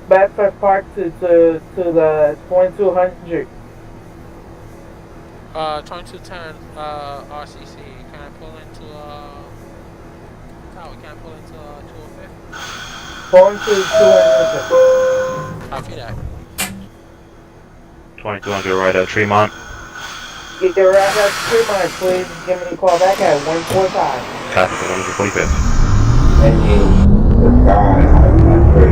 backpack park to the 2200. 2210 RCC. Can I pull into Tower? Can I pull into 205? Pull into 200. Copy that. 2200 right at Tremont. Get there right at Tremont, please. Give me a call back at 145. Copy, 145th. And the guy had that break.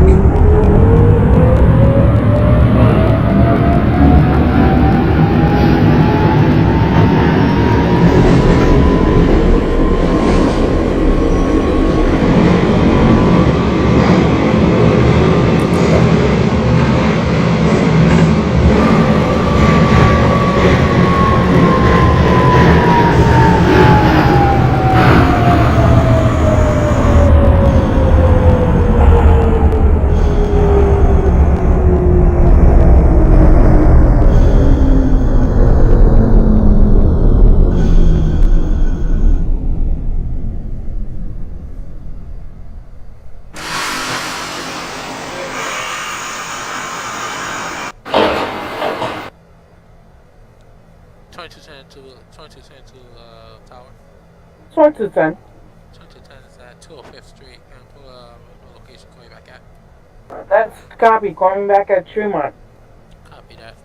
Tower. 2210. 2210 is at 205th Street. Can I pull a location? Call you back at. That's copy. Call me back at Tremont. Copy that.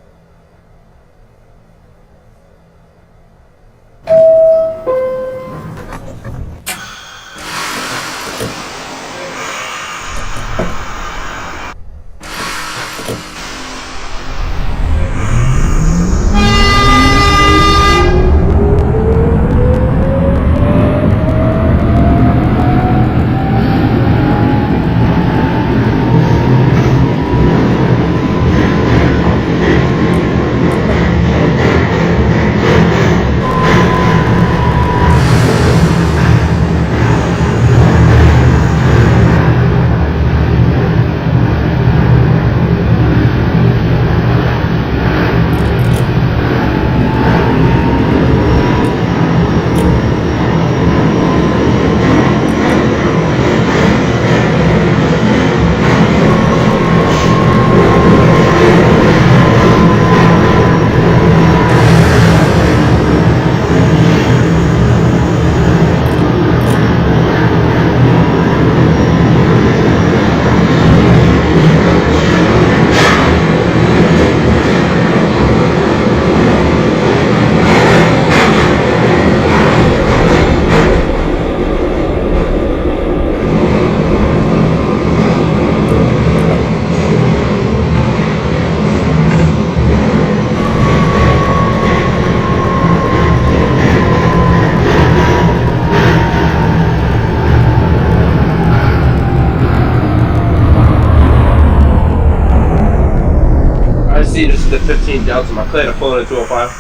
See, this is the 15 Delta. My clear to pull in 205.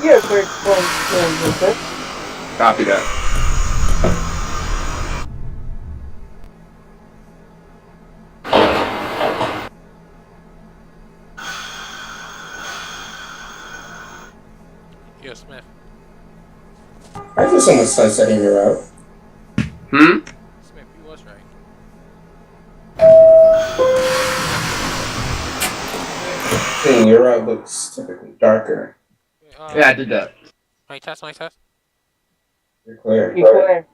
Yeah, great. 206. Copy that. Yo, Smith. I feel someone sunsetting your route. Smith, you was right. Your route looks typically darker. Yeah, I did that. Mic test, mic test. You're clear. You're clear.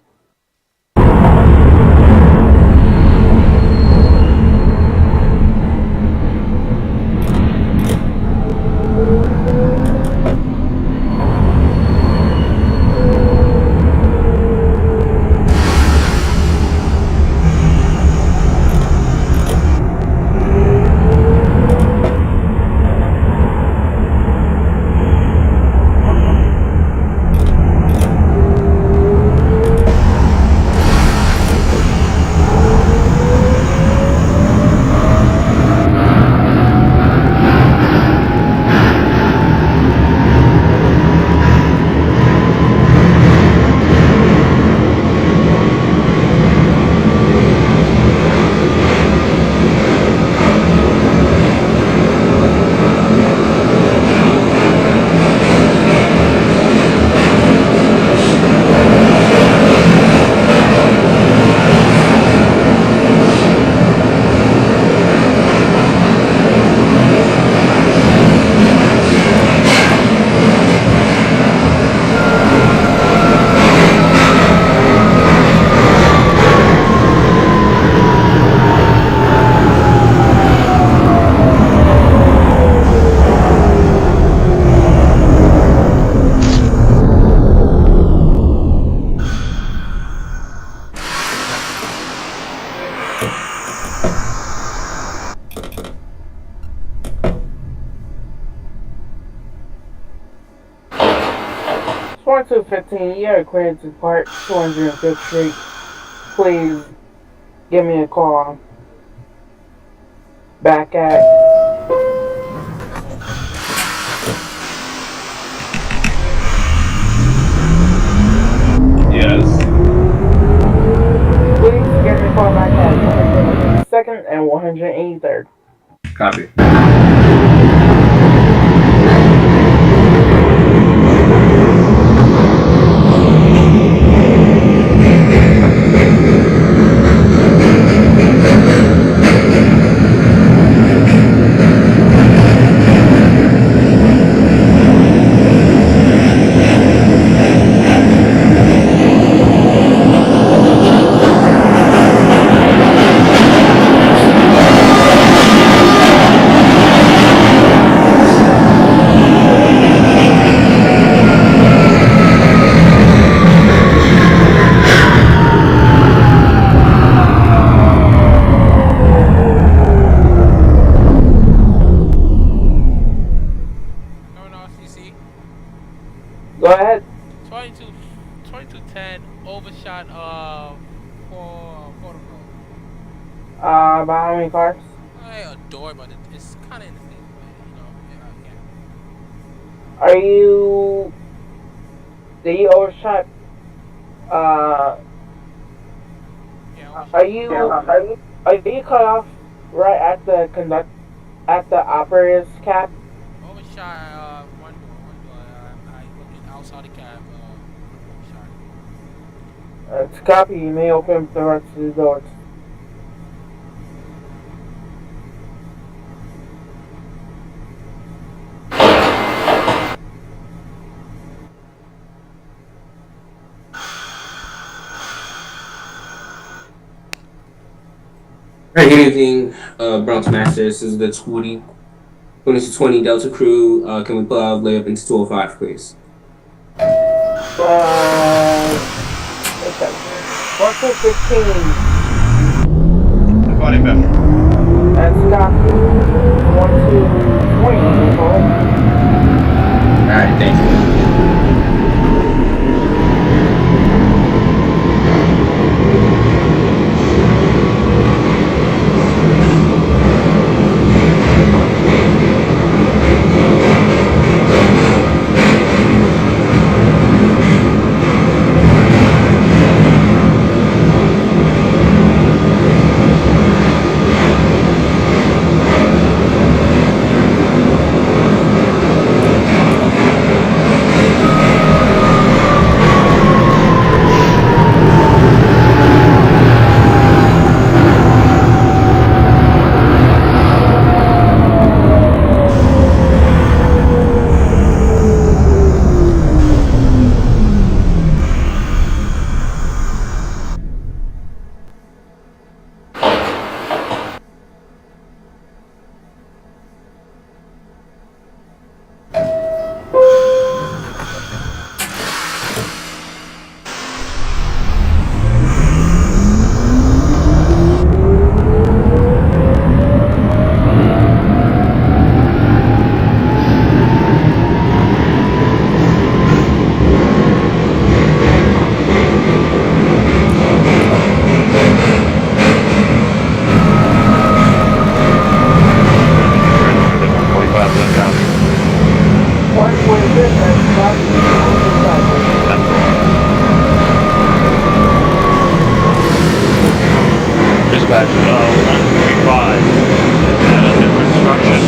1215, you are cleared to Park 205th Street. Please give me a call back at Yes. please give me a call back at 182nd and 183rd. Copy. Going off CC. Go ahead. 2210 overshot for protocol. By how many cars? I adore, but it's kind of in the same way, you know. Yeah. Are you... Did you overshot... Yeah, Are you cut off right at the operator's cap? overshot one door. I looked outside the cab. Overshot. To copy, you may open the rest of the doors. Alright, good evening, Bronx Master. This is the 2220 Delta crew. Can we pull out layup into 205, please? Okay. 1215. The 45th. That's copy. 1220. Alright, thank you. Dispatch, 135 at a different structure.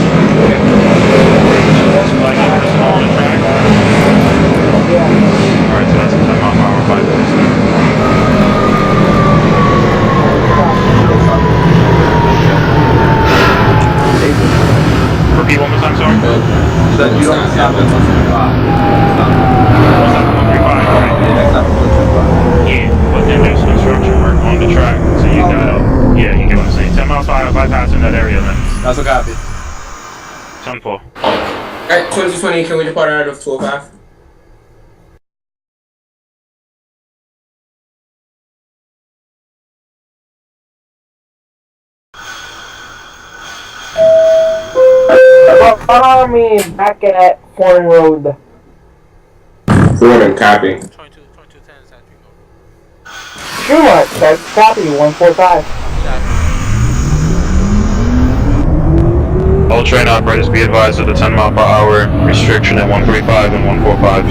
Spike person on the track. Alright, so that's a 10 mile per hour bypass. Repeat one more time, sorry. So you don't stop at 135. What's that, 135, right? Yeah, but then there's construction work on the track, so you gotta, yeah, you get what I'm saying. 10 miles per hour bypass in that area, then. That's a copy. 10-4. Alright, 2220, can we depart out of 205? Follow me back at Foreign Road. Fordham, copy. 2210 is at Primo. Tremont, that's copy, 145. All train operators be advised of the 10 mile per hour restriction at 135 and 145.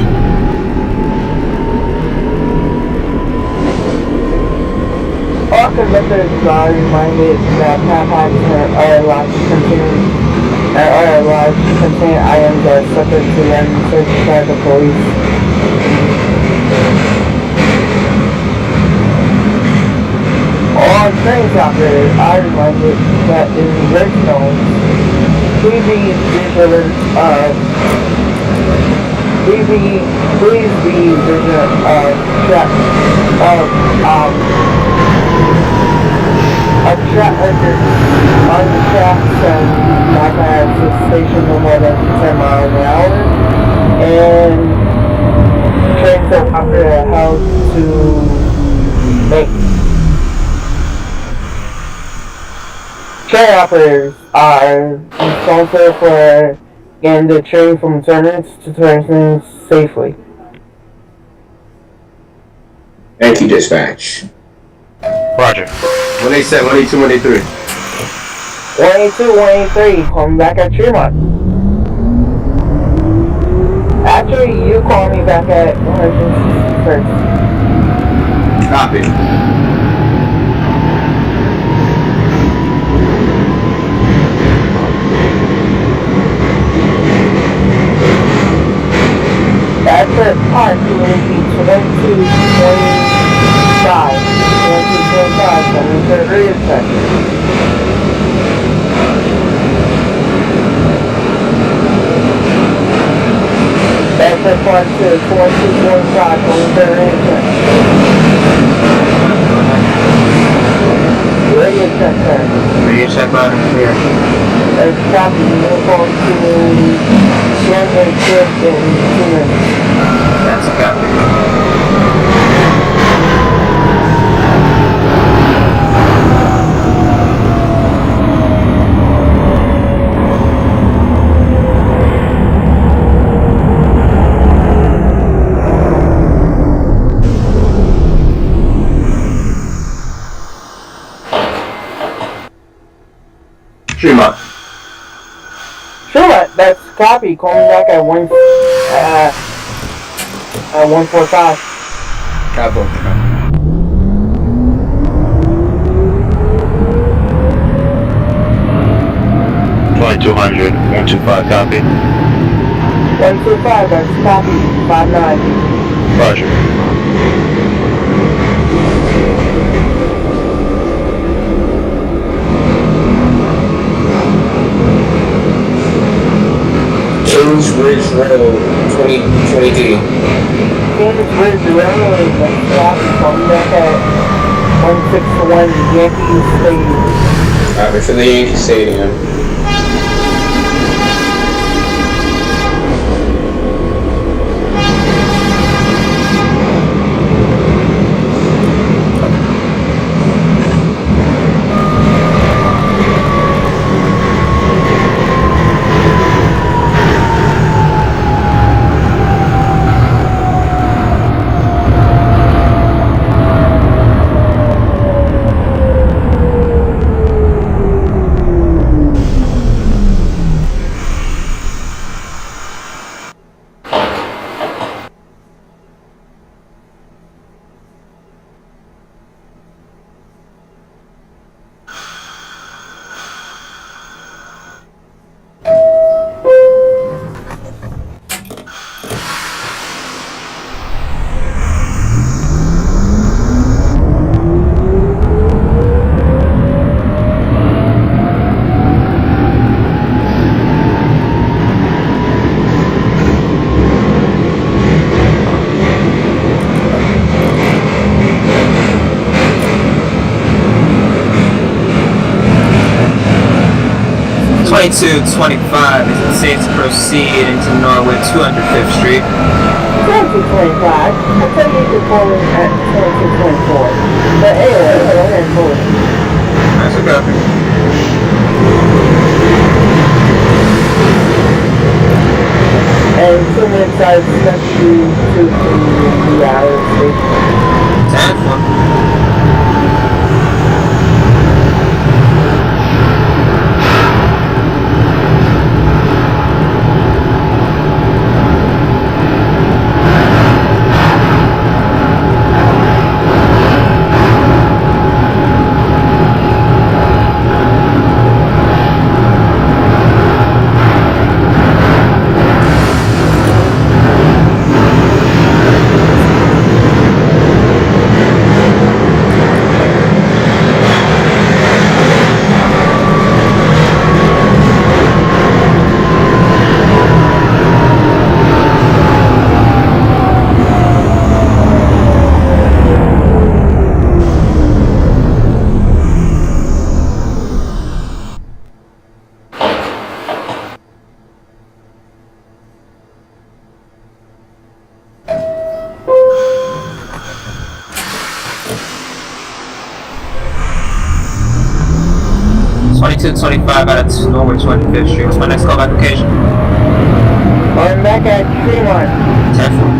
All conductors are reminded that paths are allowed to contain items that are subject to random search by the police. All train operators are reminded that in red zones, please be vigilant of on the tracks and not at the station no more than 10 miles an hour, and trains are operated how to make. Train operators are responsible for getting the train from terminus to terminus safely. Thank you, dispatch. Roger. 187, 182, 183. 182, 183, call me back at Tremont. Actually, you call me back at 161st. Copy. That's it, park will be 2225. 2225, coming to the intersection. That's it, park to 2225, coming to the intersection. Radio check, sir. Radio check button here. There's copy, move on to Shanghai Shift in 2 minutes. That's a copy. Tremont. Sure, that's copy. Call me back at 145. Copy. 2200, 125 copy. 125, that's copy. 59. Roger. Kingsbridge Road, 2023. Kingsbridge Road, that's copy. Call me back at 161 Yankee Stadium. Copy for the Yankee Stadium. Twenty-two 25, is it safe to proceed into Norwood 205th Street? 2225. I tell you to call in at 2224. But anyway, go ahead and call it. That's a copy. And 2 minutes out of Century to the hour station. 10-4. .2225 out of Norwood 25th Street. What's my next call back location? I'm back at Tremont. 10-4.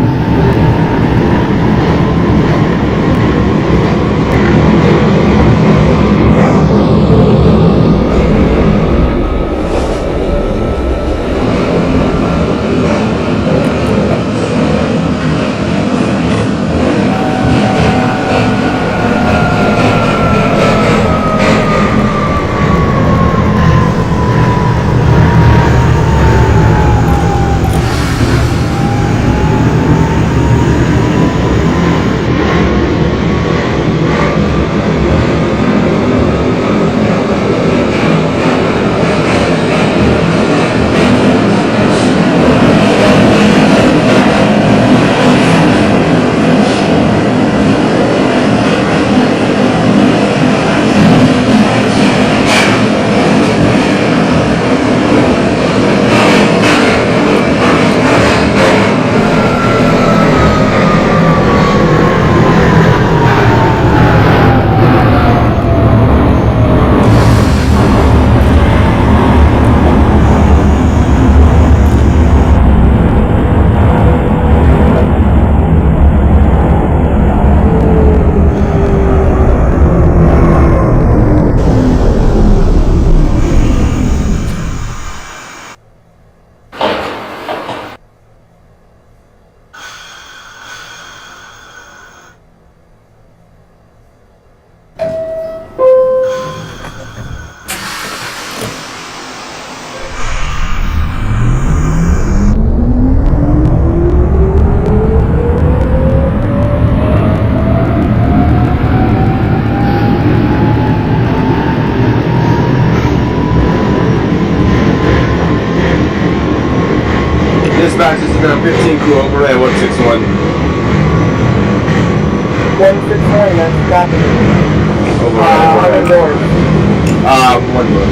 Dispatch, this is the 15 crew over at 161. 161, that's copy. Over How many doors? one door.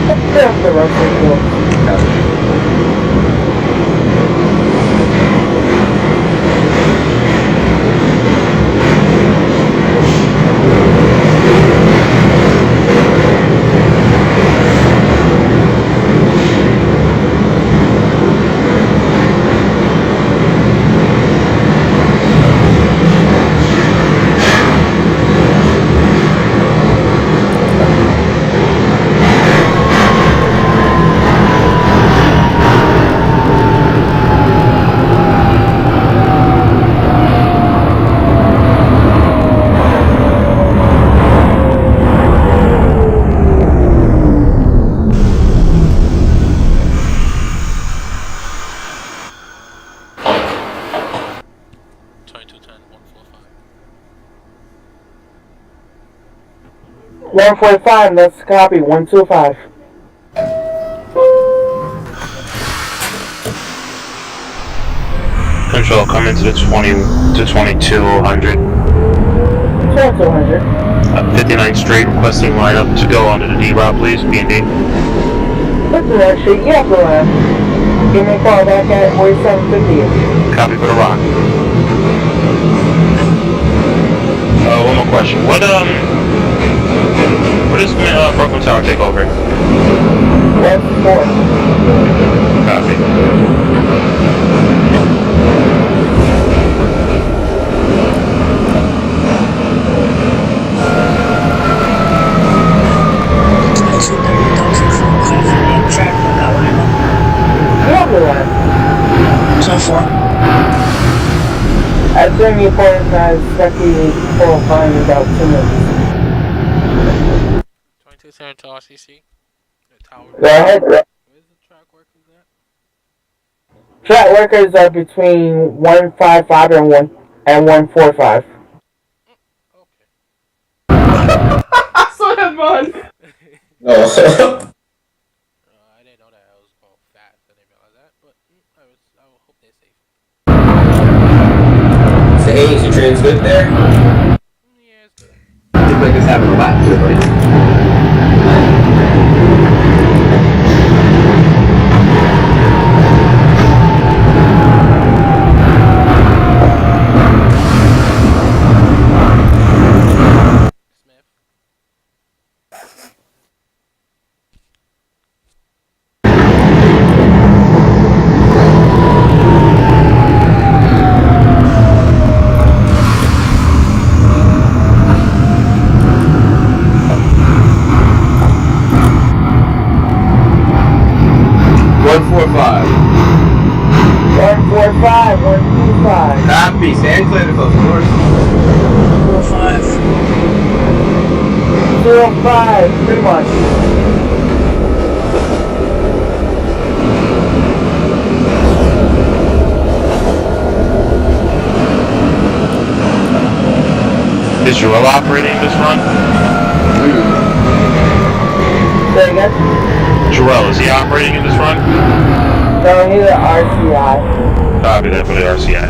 That's the rest of the door. $145, that's copy. 125. Control, come into the 20 to 2200. 2200. 59th Street, requesting lineup to go onto the D route, please. B&D. 59th Street, yeah, go ahead. Give me a call back at 4750. Copy for the rock. One more question. What does Brooklyn Tower take over? West 4. Copy. Yeah, we went. 10-4. I assume you point Stucky 405 in about 2 minutes. 2210 to RCC. The tower. Go ahead. Where's the track workers at? Track workers are between 155 and 145. Okay. I saw that man. Oh. I didn't know that I was going fast. I didn't realize that, but I hope they're safe. So, hey, is your train's good there? Yeah, it's good. Looks like it's having a lap to it, right? Smith. 145. 145, 125. Copy. Stand clear to close the doors. 4-5. 205, pretty much. Is Joel operating this run? Say again? Joel, is he operating in this run? No, he's an RCI. Copy that for the RCI.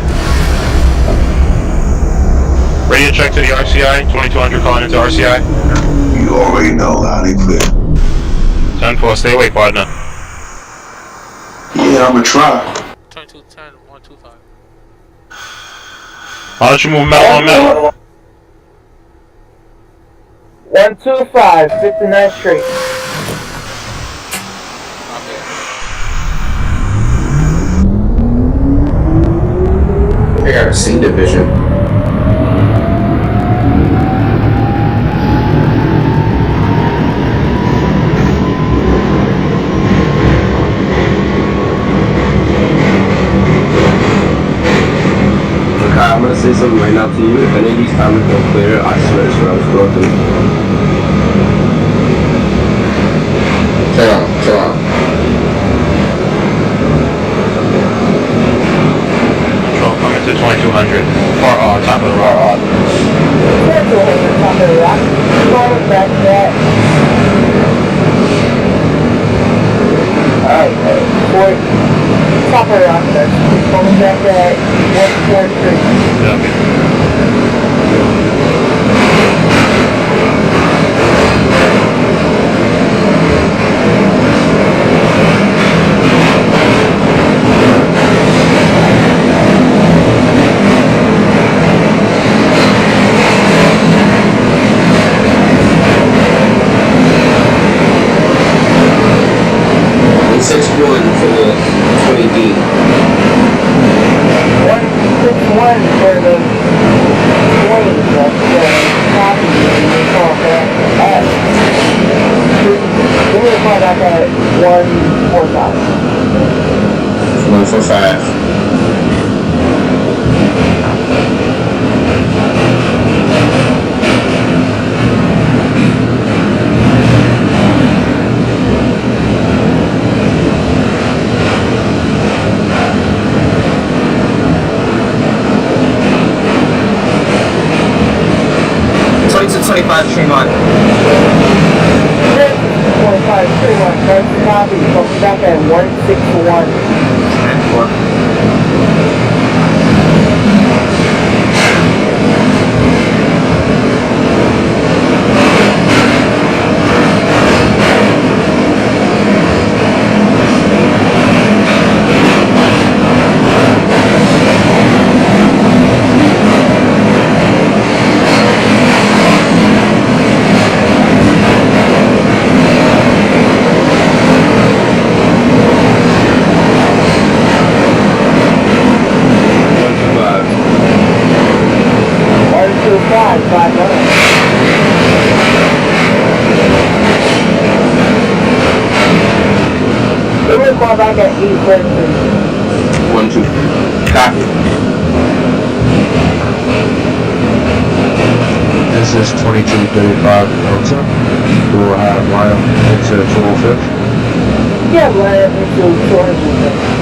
Radio check to the RCI. 2200 calling into RCI. You already know how they play. 10-4, stay away, partner. Yeah, I'ma try. 2210 125. Why don't you move metal on metal? 125, 59th Street. I got a C division. Okay, I'm gonna say something right now to you. If any of these comments don't clear, I swear it's what I was going through. Chill out. Control coming to 2200. Far off, top of the rock. That's all over the top of the rock. Going back to that. Alright, top of the rock there. Going back to that 143. Okay. back at 145. 145. To 25 Tremont. 25, 31, first copy, comes back at 161. 10-4. Give me a call back at 8:13. 1-2. Copy. This is 2235 Delta. We will have line up into 205th. Yeah, line up into 205th.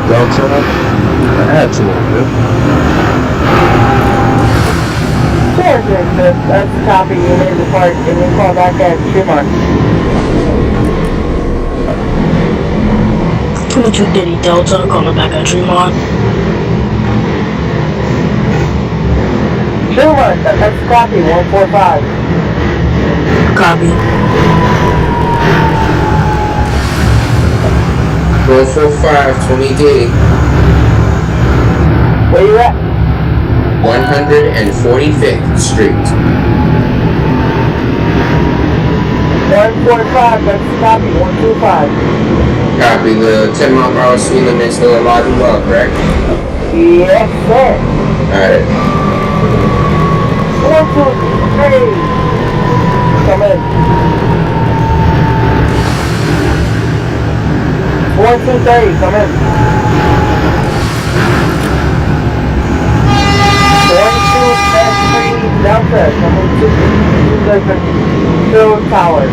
Delta at 205th. That's a copy. You made the part and you call back at Tremont. 2230 Delta, calling back at Tremont. Tremont, that's a copy. 145. Copy. 145, 20D, Where you at? 145th Street. 145, that's a copy. 125. Copy. The 10-mile-per-hour speed limit still alive and well, correct? Yes, sir. Alright. 1, 2, 3. Come in. 1, 2, 3. Come in. 1, 2, 3. Delta. Coming to the control tower.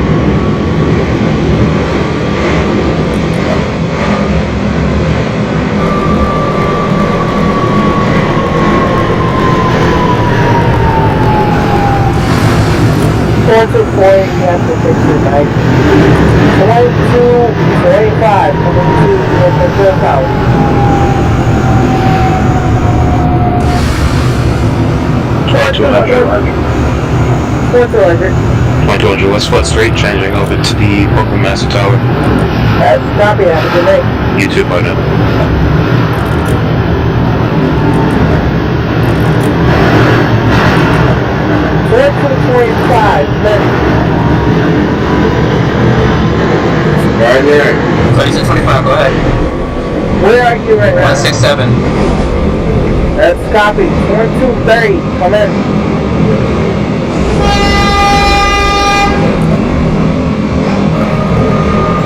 One, 2, 4, you have to fix it, right? 1, 2, 45, coming to the control tower. West Foot Street, changing over to the Brooklyn Master Tower. That's copy, have a good night. You too, partner. 1, 2, 45, Right there. 2625, go ahead. where are you right now? 167. That's copy. 1, 2, 30, come in.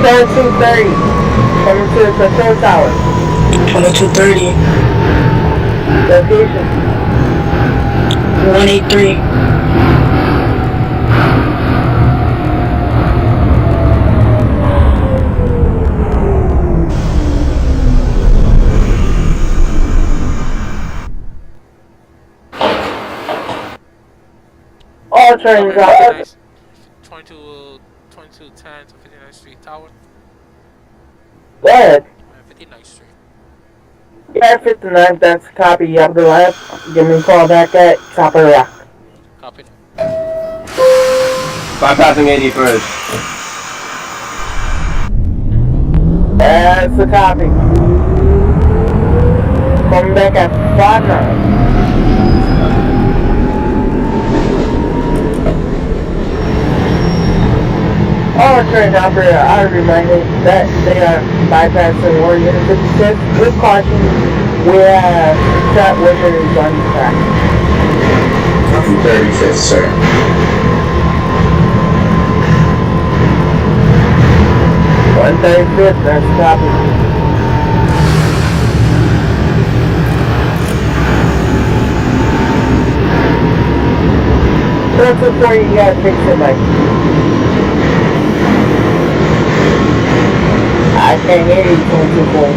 Coming to the control tower. 2230. Location. 183. All trains out. 2210 to 59th Street Tower. Go ahead. 59th Street. Yeah, 59, that's a copy. You have the lab. Give me a call back at Copper Rock. Copy. Bypassing 81st. That's a copy. Coming back at 59. All train operator, I remind you that they are bypassing or unit 56 with caution. We have set wizards on the track. Copy 35th, sir. 135th, that's a copy. That's before you gotta fix it, Mike. Can't hear you, 224.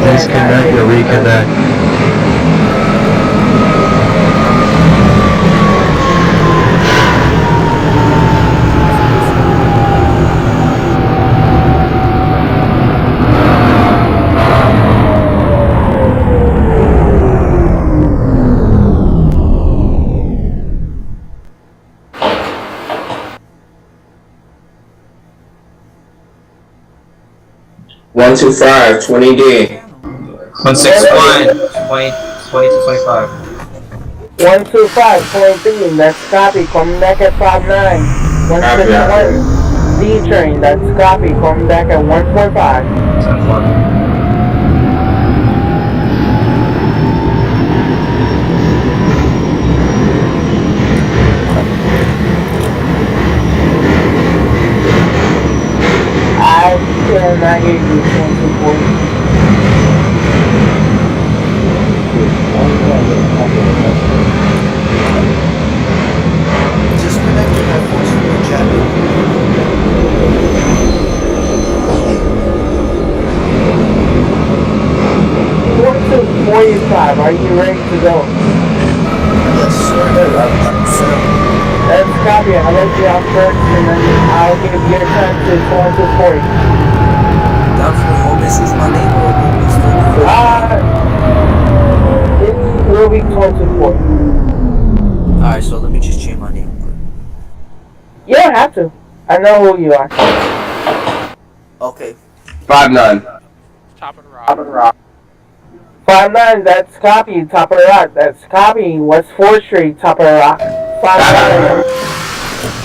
Disconnect or reconnect. One two five 20D. 161, 20 to 25. 125, 23, that's copy, coming back at 59. 161, D train, that's copy, coming back at 145. 10-4. I cannot hear you, 224. Just connect your headphones from your jacket. 4245, are you ready to go? Yes, sir. That's copy, I'll let you out first and then I'll give you a time to 4240. Down for the home issues, my name or It will be 240. Alright, so let me just change my name. You don't have to. I know who you are. Okay. 5-9. Top of the rock. 59, that's copy, top of the rock. That's copy, West 4th Street, top of the rock. 59,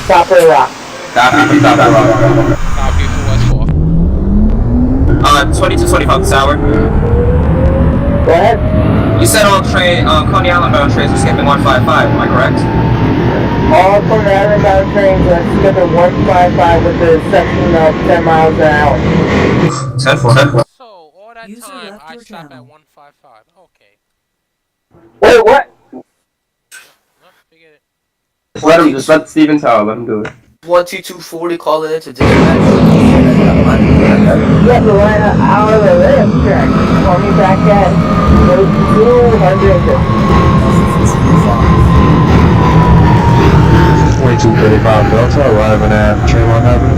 top of the rock. Copy, top of the rock. Copy for West 4. 20 to 25 this hour. Go ahead. You said all Coney Island bound trains are skipping 155, am I correct? All from the Island trains are skipping 155 with the exception of 10 miles an hour. 10-4. So, all that time, I stop at 155. Okay. Wait, what? No, forget it. Just let Steven tell, let him do it. 12240 calling into dispatch. Get the line out of the lift track. Call me back at 250. 2235 Delta arriving at Tremont Avenue.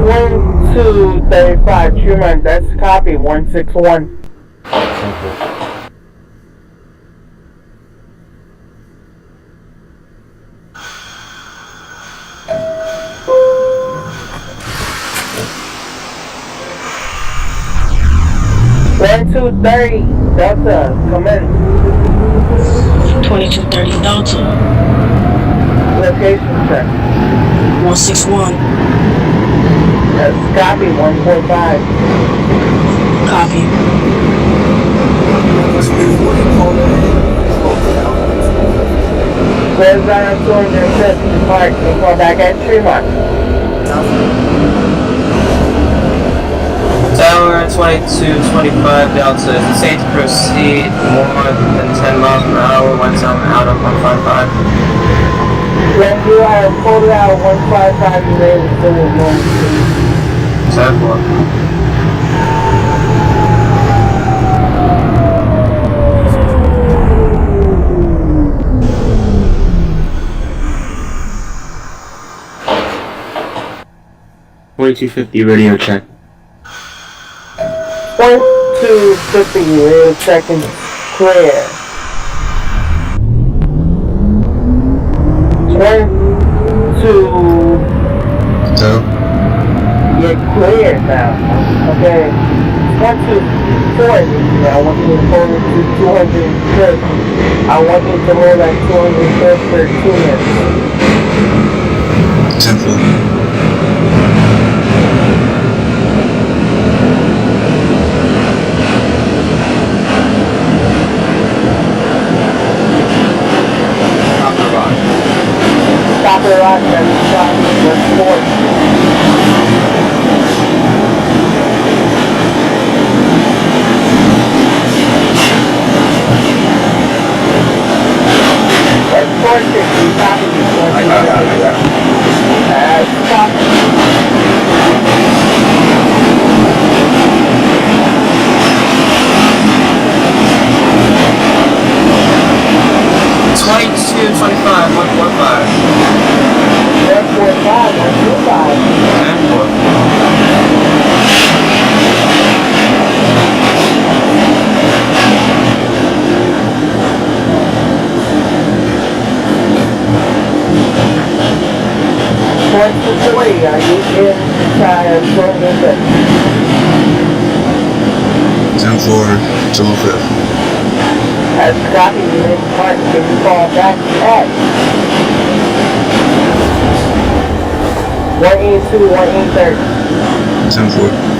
1235 Truman, that's copy, 161. One, 230 Delta, come in. 2230 Delta. Location check. 161. That's copy, 145. Copy. Close down on 250 Park and call back at Tremont. Tower 2225 Delta. Is it safe to proceed more than 10 miles per hour once I'm out of 155? When you are pulled out 155, you may still move. 10-4. $22.50 radio check. 250 radio seconds clear. 22. You're clear now. Okay. 124. I want you to hold it to 250. I want you to hold at 250 for 2 minutes. 10-4. Stop it right there. Stop. Let's forward. Let's 4 6, you copy me. I got it. Copy. 22, 25, 145. 145, 125. 40, are you inside Golden Gate? 10-4, 205. As copy, you didn't mark, can you call back at 182, 130. 10-4.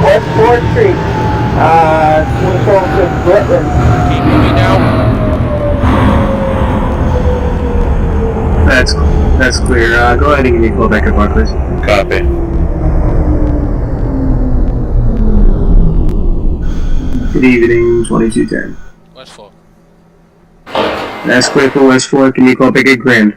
West 4th Street, switch over to Brooklyn. Can you hear me now? That's clear. Go ahead and give me a call back at Barclays. Copy. Good evening, 2210. West Fork. That's clear for West Fork. Give me a call back at Grand.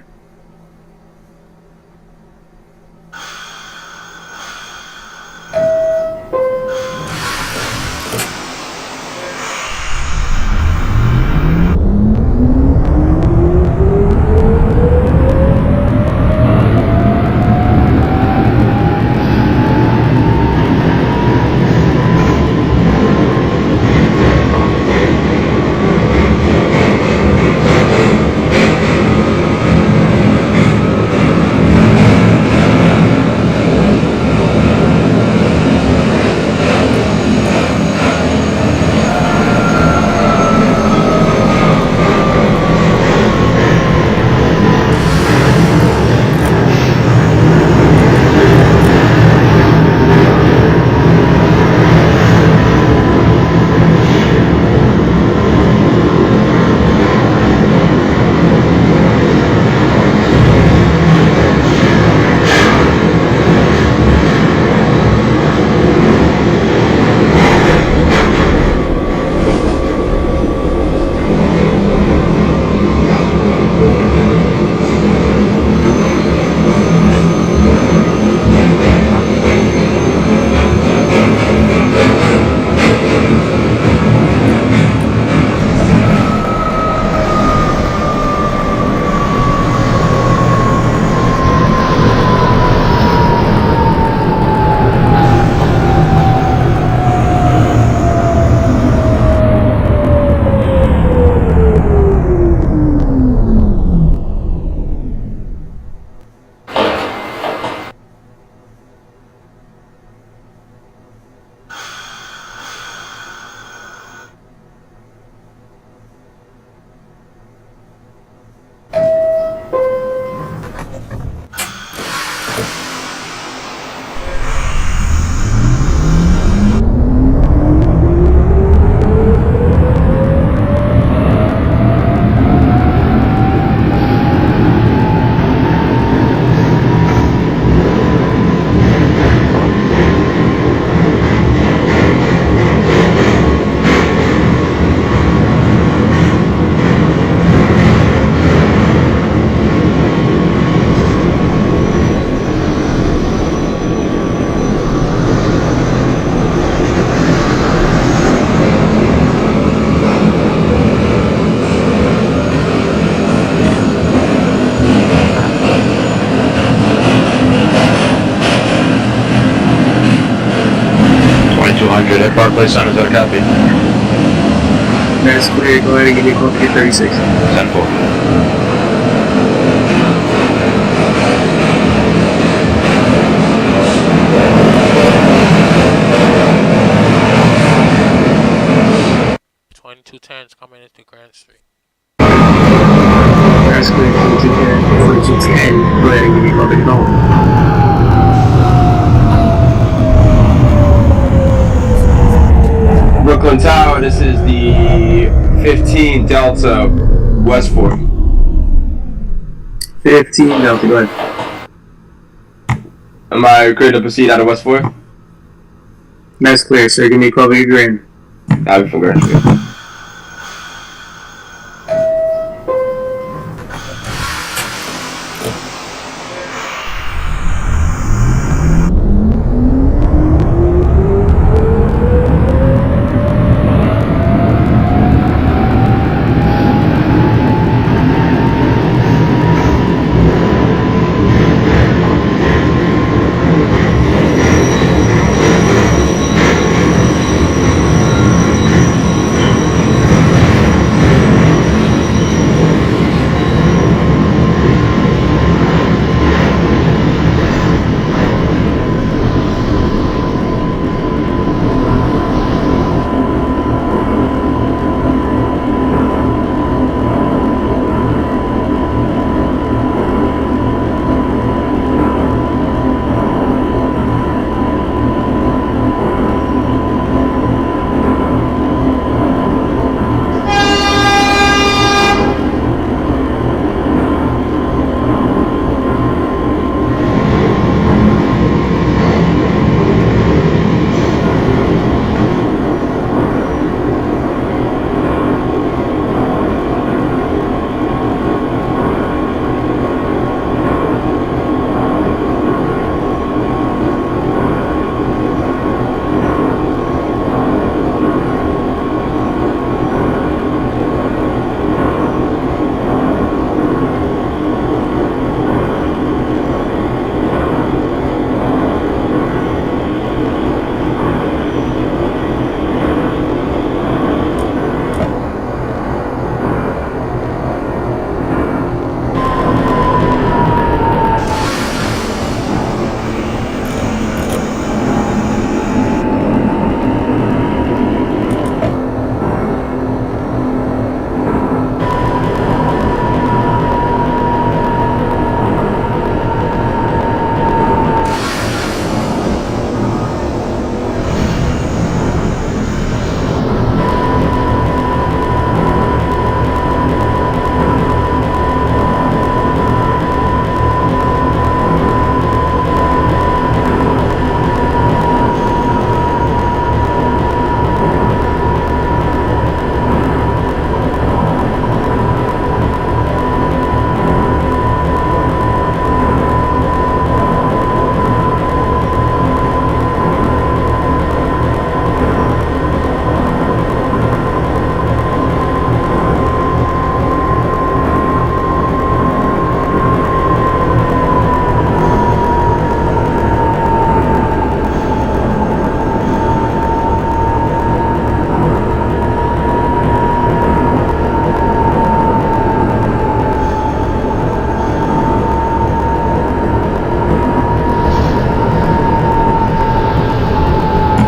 At Barclays Center, is that a copy? That's clear. Go ahead and give me a call back at 36. 10-4. Two tens coming into Grand Street. That's clear. 4210. Go ahead and give me a call back at home. Brooklyn Tower, this is the 15 Delta West Fork. 15 Delta, go ahead. Am I clear to proceed out of West 4? That's clear, sir. Give me a call back green. I'll be from Grand Street.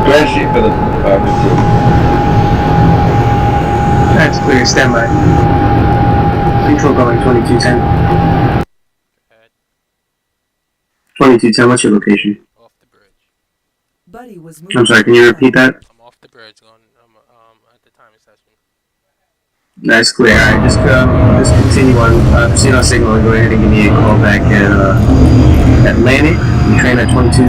Grand Street for the 15. That's clear, stand by. Control going 2210. 2210, what's your location? Off the bridge. Buddy was I'm sorry, can you repeat that? I'm off the bridge going at the timing session. That's clear. Alright, just continue on, proceed on signal and go ahead and give me a call back at Atlantic. You train at 22,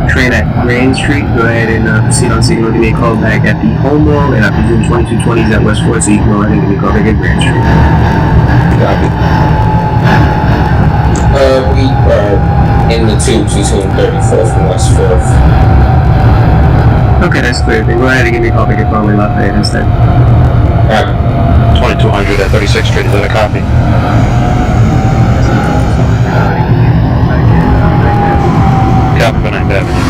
train at Grand Street. Go ahead and proceed on signal. Give me a call back at the home wall, and I presume 2220 is at West 4, so you can go ahead and give me a call back at Grand Street. Copy. We are in the tubes between 34th and West 4th. Okay, that's clear. Then go ahead and give me a call back at Broadway Lafayette instead. 2200 at 36th Street, is that a copy? Copy for 9th Avenue.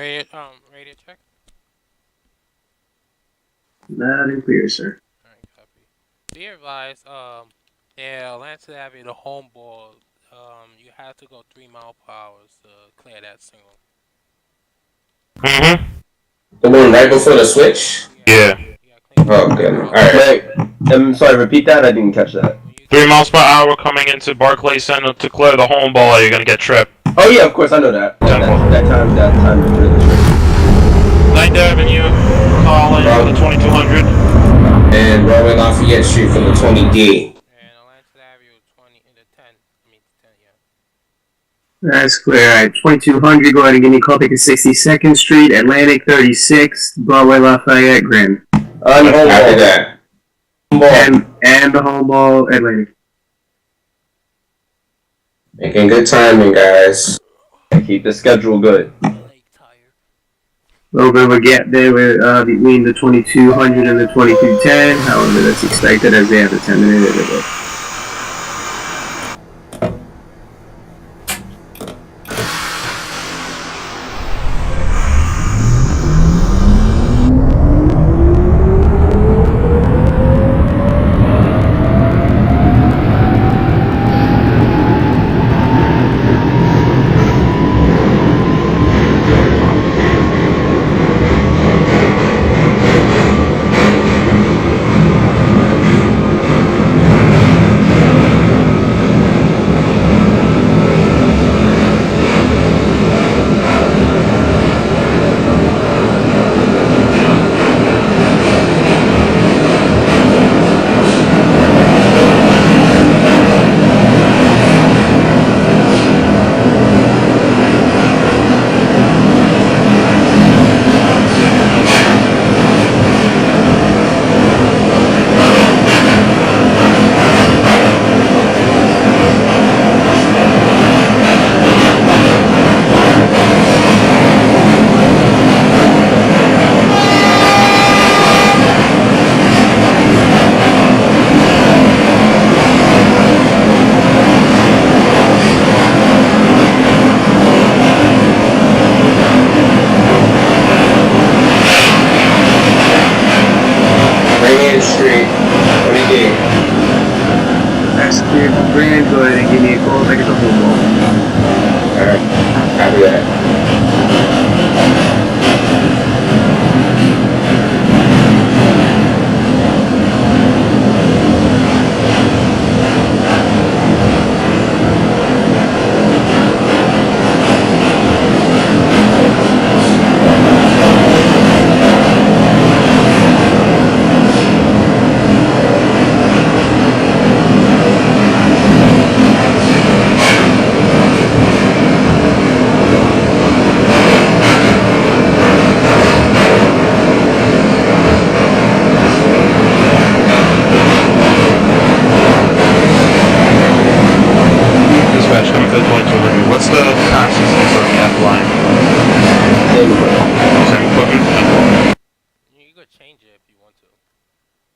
Radio check. Loud and clear, sir. Alright, copy. Be advised, yeah, Lancet Avenue, the home ball, you have to go 3 mile per hour to clear that signal. Mm-hmm. The one right before the switch? Yeah. Oh, good. Alright. Wait, I'm sorry, repeat that? I didn't catch that. 3 miles per hour coming into Barclay Center to clear the home ball, you're gonna get tripped. Oh yeah, of course, I know that. That time is really true. 9th Avenue, calling for the 2200. And Broadway Lafayette Street for the 20D. And Lancet Avenue, 20 in the 10. I mean, 10, yeah. That's clear. Alright, 2200, go ahead and give me a call back at 62nd Street, Atlantic 36, Broadway Lafayette, Grand. After that. And the home ball, Atlantic. Making good timing, guys. Keep the schedule good. A little bit of a gap there with, between the 2200 and the 2210. However, that's expected as they have a 10-minute interval.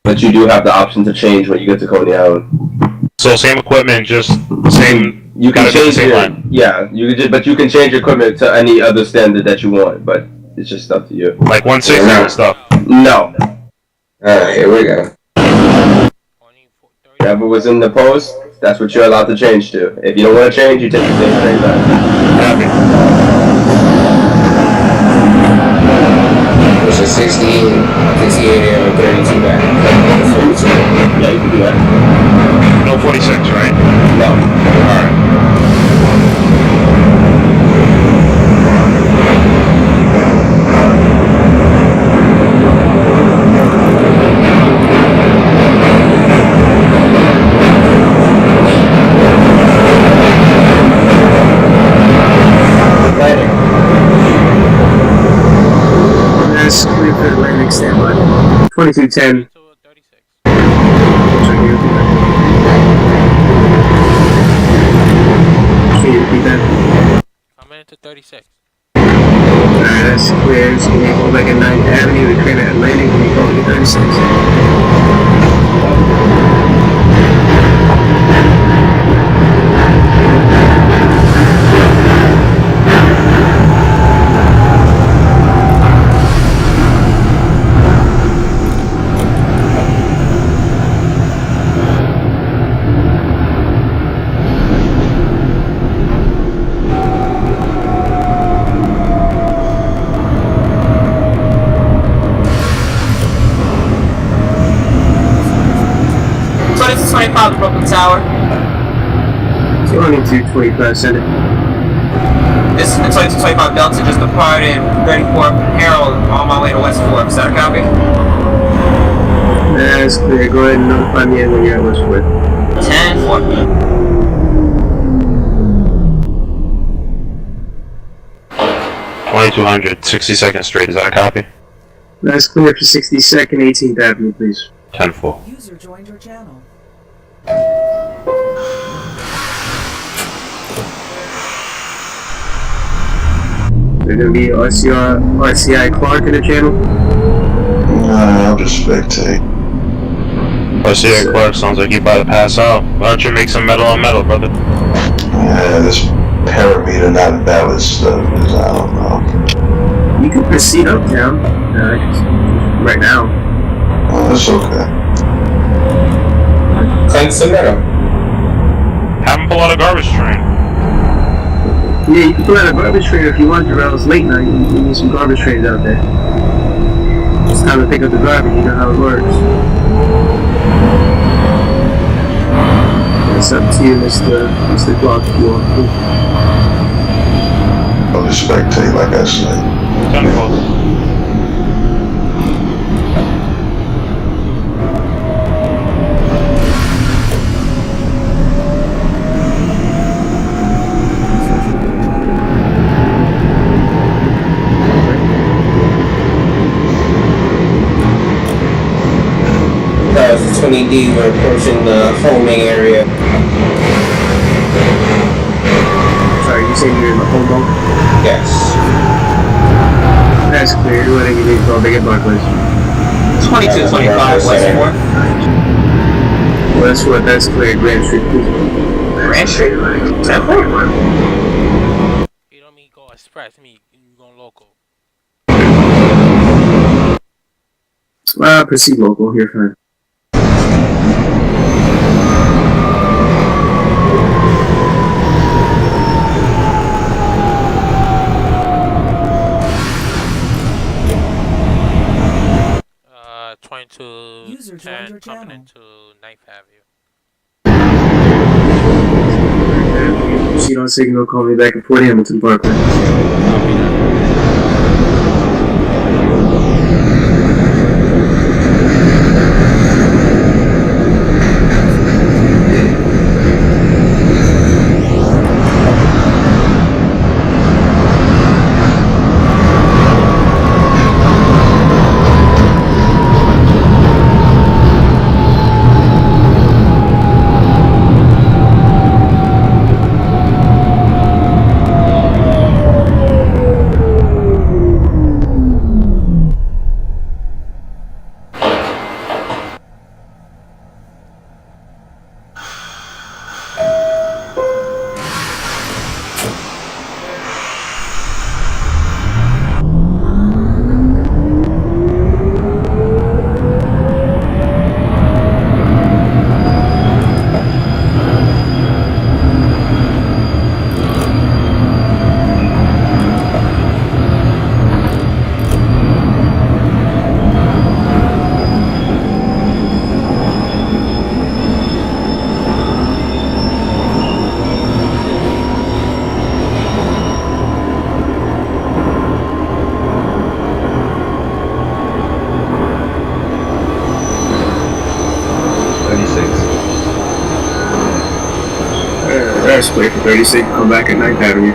But you do have the option to change when you get to Coney Island. So same equipment, just same. You can change same your line. Yeah. You can but you can change your equipment to any other standard that you want. But it's just up to you. Like 160 and stuff. No. Alright, here we go. Whatever was in the post, that's what you're allowed to change to. If you don't want to change, you take the same thing back. Copy. Which is 68 and 32 back. Yeah, you can do that. No 46, right? No. Alright. That's clear for Atlantic standby. 2210. Can you repeat that? I'm into 36. Alright, that's clear. Just give me a call back at 9th Avenue. The train at Atlantic. Can you call me 36? tower. So only 225, send it. This is the 2225 Delta, just departed 34 Harold on my way to West Fork. Is that a copy? That's clear. Go ahead and notify me when you're at West Fork. 10-4. 2200, 62nd Street, is that a copy? That's clear for 62nd, 18th Avenue, please. 10-4. User joined your channel. There's gonna be RCI Clark in the channel. I'll just spectate. RCA Clark sounds like you about to pass out. Why don't you make some metal on metal, brother? Yeah, this parameter not valid stuff, because I don't know. You can proceed uptown, right now. Oh, that's okay. Thanks to metal. Have him pull out a garbage train. Yeah, you can pull out a garbage train if you want, or else late night. You need some garbage trains out there. It's time to pick up the garbage, you know how it works. It's up to you, Mr. Clark, if you want to. I'll just spectate, like I said. 10-4. It's 20D, we're approaching the homing area. Sorry, you saying you're in the home boat? Yes. That's clear. What do you need to go big at Barclays? 2225 West Fork. West Fork, that's clear. Grand Street, please. Grand Street? 10-4. You don't mean go express, me you going local. Proceed local, you're fine. User joined your 2210 coming channel. into 9th Avenue. Proceed on signal, call me back at 40 Hamilton Parkway. That's clear for 36, come back at 9th Avenue.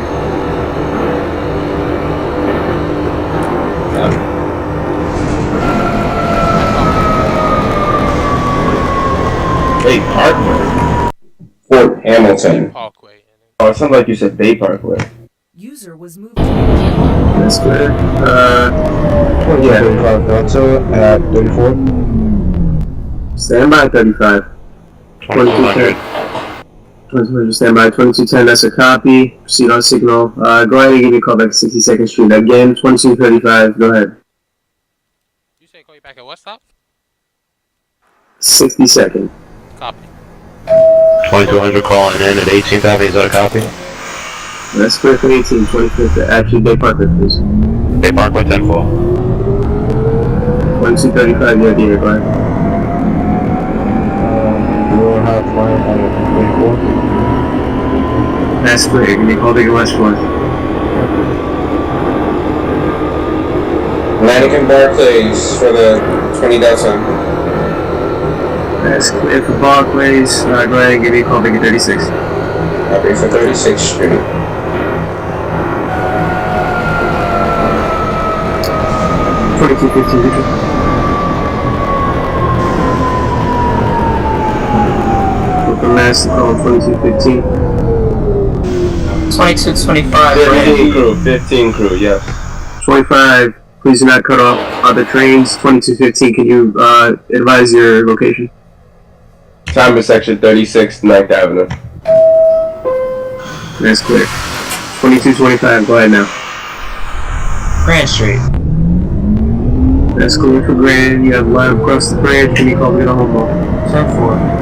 Bay Parkway? Fort Hamilton. Parkway. Oh, it sounded like you said Bay Parkway. User was moved. That's clear. Yeah, 35 Delta at 34. Stand by 35. 2200. 2200, stand by 2210, that's a copy. Proceed on signal. Go ahead and give me a call back at 62nd Street. Again, 2235, go ahead. You say call you back at what stop? 62nd. Copy. 2200 calling in at 18th Avenue, is that a copy? That's clear for 18, 25th, actually Bay Parkway, please. Bay Parkway 10-4. 2235, yeah, dear, go ahead. Your will have flight at 24. That's clear. Give me a call back at West 4. Landing in Barclays for the 20 Delta. That's clear for Barclays. Go ahead and give me a call back at 36. Copy for 36th Street. From Master call 2215. 2225. 15 crew, 15 crew, yes. 25. Please do not cut off other trains. 2215. Can you advise your location? Time is section 36, 9th Avenue. That's clear. 2225. Go ahead now. Grand Street. That's clear for Grand. You have line across the bridge. Can you call me the home ball? 10-4.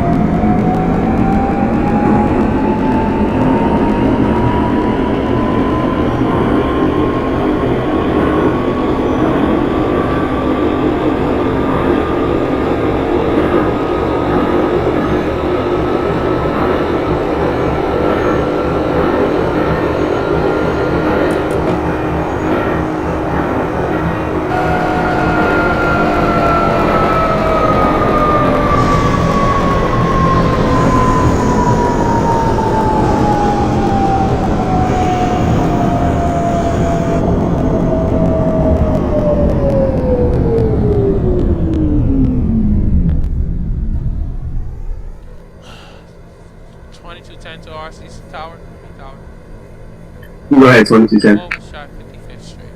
Go ahead, 2210. Overshot 55th Street.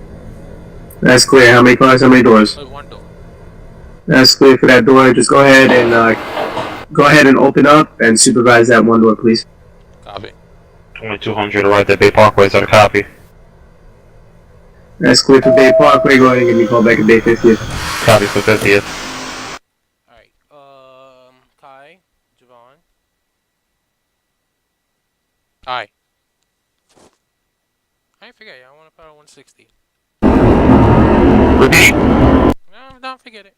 That's clear. How many cars? How many doors? One door. That's clear for that door. Just go ahead and open up and supervise that one door, please. Copy. 2200 arrived at Bay Parkway. Is that a copy? That's clear for Bay Parkway. Go ahead and give me a call back at Bay 50th. Copy for 50th. Alright, Kai, Javon. Hi. I forget you, I want to put on 160. Repeat. No, don't forget it.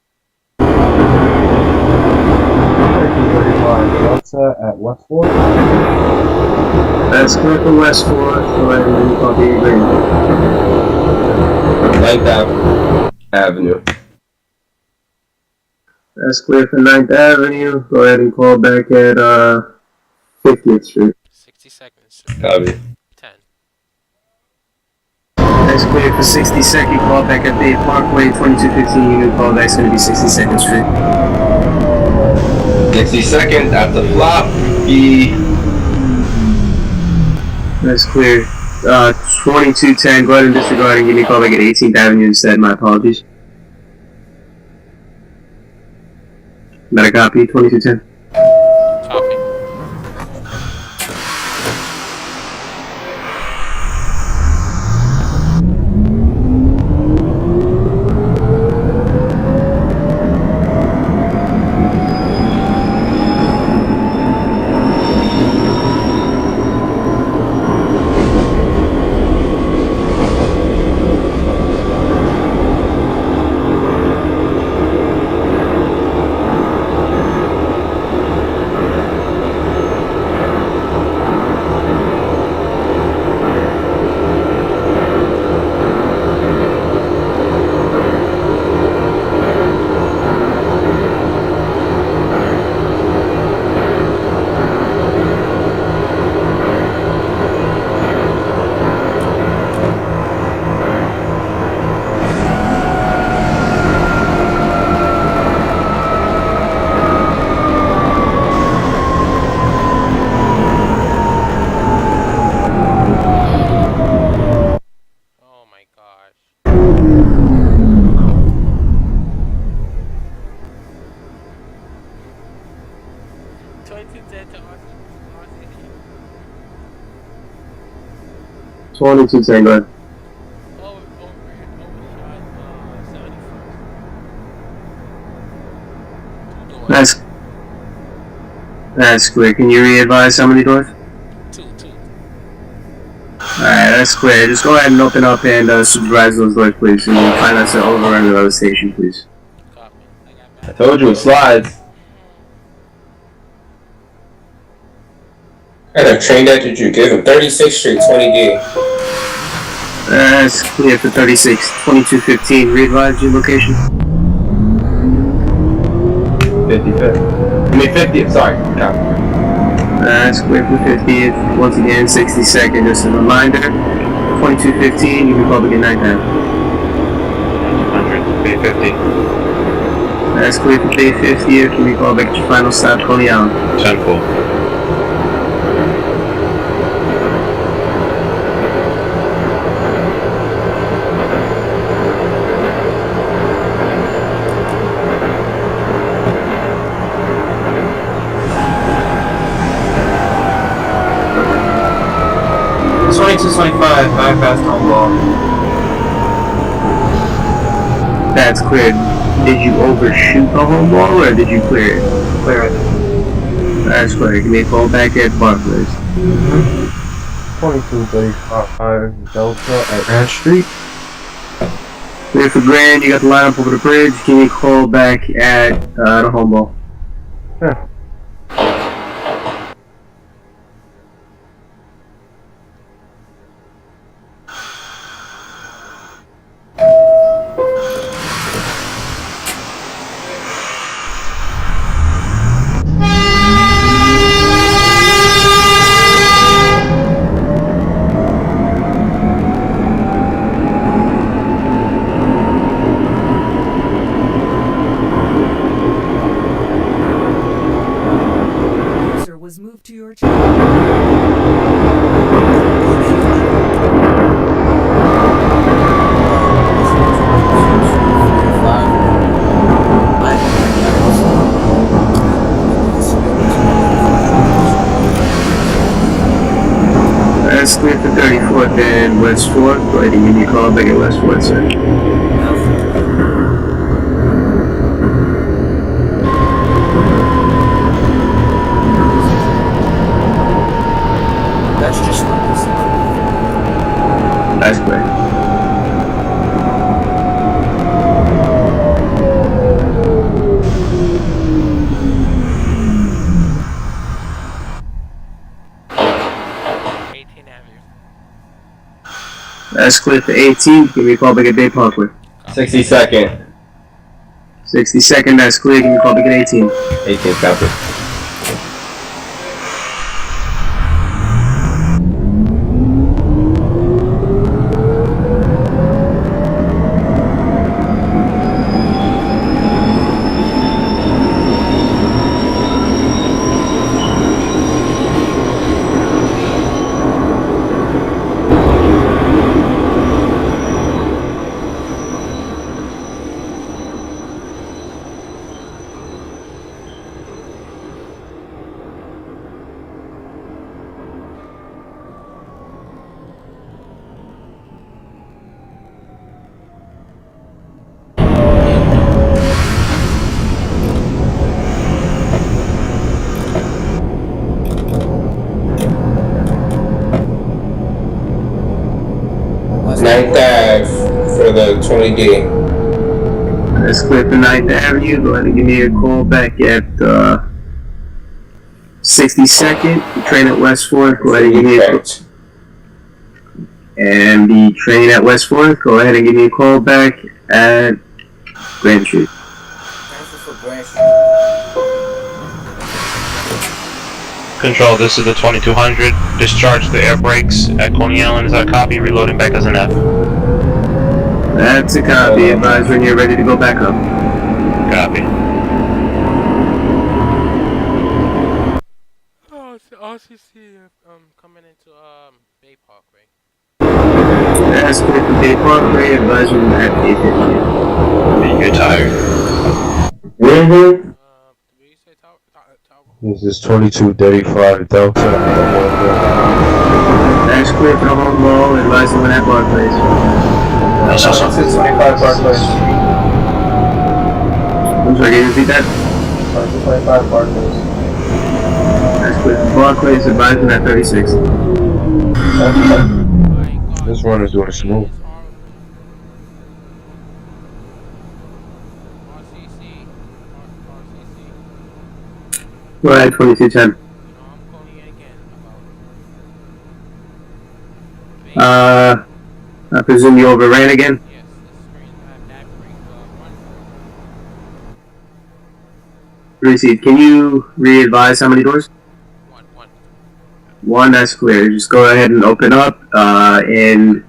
Delta at West 4. That's clear for West 4. Go ahead and give me a call back at 9th Avenue. That's clear for 9th Avenue. Go ahead and call back at 50th Street. 60 seconds. Copy. 10. That's clear for 62nd. Call back at Bay Parkway 2215. Unit callback's going to be 62nd Street. 62nd at the flop. B. That's clear. 2210. Go ahead and disregard and give me a call back at 18th Avenue instead. My apologies. Got a copy? 2210. Copy. Oh my gosh. 2210 to RC. 2210. Go ahead. Overshot 71st. 2 doors. That's clear. Can you re-advise how many doors? 2. Alright, that's clear. Just go ahead and open up and supervise those doors, please. And we'll find us an overrun of the station, please. Copy. I got I back. told you it slides. And a train that did you give him? 36th Street, 20D. That's clear for 36, 2215. Readvise your location. 55th. I mean 50th, sorry. Copy. That's clear for 50th. Once again, 62nd. Just a reminder. 2215, you can call again 9 times. 100, Bay 50. That's clear for Bay 50th. You can call back at your final stop, Coney Island. 10-4. Twenty-two, 25, bypass home ball. That's cleared. Did you overshoot the home ball or did you clear it? Clear it. That's clear. Give me a call back at Barclays. 2235 Delta at Grand Street. Clear for Grand. You got the line up over the bridge. Give me a call back at the home ball. Yeah. Was moved to your channel. That's clear for 34th and West 4th. Go ahead and give me a call back at West 4th, sir. That's just like this. That's clear. That's clear for 18. Give me a call back at Bay Parkway. 62nd. 62nd, that's clear. Give me a call back at 18. 18th, copy. Ninth Ave for the 20D. That's clear for 9th Avenue. Go ahead and give me a call back at 62nd. The train at West 4th. Go ahead and give me a call. And the train at West 4th. Go ahead and give me a call back at Grand Street. Transfer for Grand Street. Control, this is the 2200. Discharge the air brakes at Coney Island. Is that a copy? Reloading back as an F. That's a copy. Advise when you're ready to go back up. Copy. Oh, it's the RCC coming into Bay Parkway. That's clear for Bay Parkway. Advise when you're at Bay 50. You're tired. Mm-hmm. This is 2235 Delta at That's clear for the home ball. Advise when at Barclays. That's also 25 Barclays. I'm sorry, can you repeat that? 25 Barclays. That's clear for Barclays. Advise when at 36. This one is doing smooth. Go ahead, 2210. I presume you overran again? Yes, this train that brings one. Receive. Can you re-advise how many doors? One. One, that's clear. Just go ahead and open up and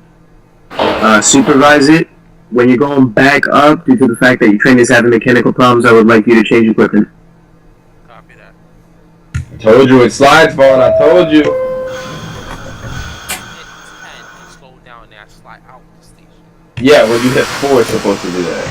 supervise it. When you're going back up, due to the fact that your train is having mechanical problems, I would like you to change equipment. Copy that. I told you it's slide's fault. I told you. And slow down and slide out the station. Yeah, when you hit 4, it's supposed to do that.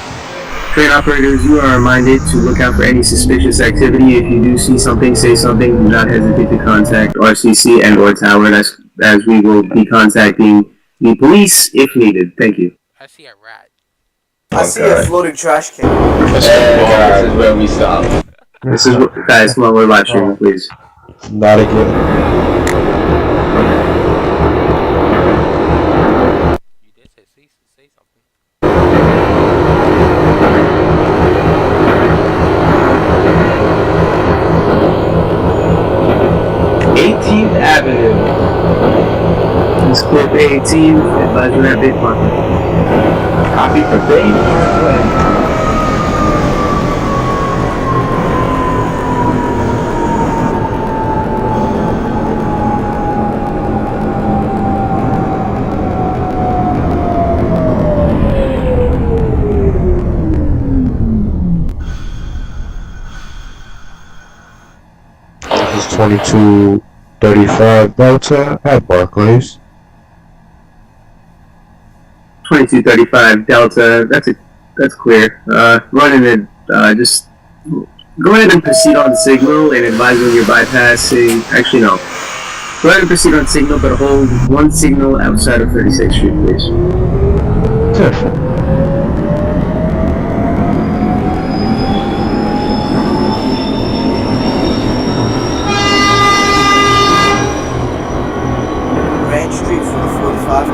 Train operators, you are reminded to look out for any suspicious activity. If you do see something, say something. Do not hesitate to contact RCC and or Tower, as we will be contacting the police if needed. Thank you. I see a rat. I see a floating trash can. This is where we stop. This is guys, come on, we're live streaming, please. Not again. You did say something. 18th Avenue. Let's clip 18, advise on that big one. Copy for Bay Parkway. This is 2235 Delta at Barclays. 2235 Delta, that's clear. Running it, just go ahead and proceed on signal and advise when you're bypassing, actually no. Go ahead and proceed on signal, but hold one signal outside of 36th Street, please. Grand Street for the 45.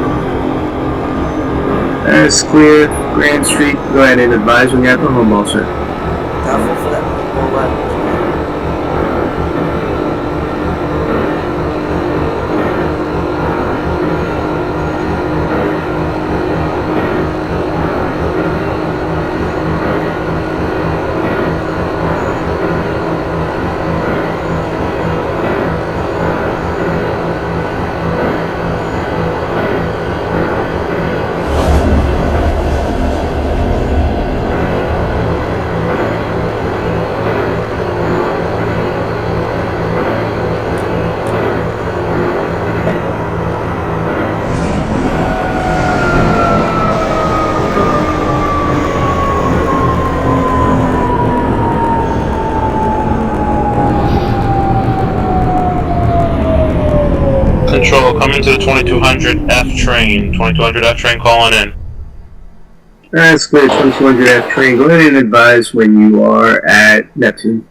That's clear. Grand Street, go ahead and advise when you're at the home ball, sir. Doubtful for that. Go left. Control, coming to the 2200F train. 2200F train calling in. That's clear, 2200F train. Go ahead and advise when you are at Neptune.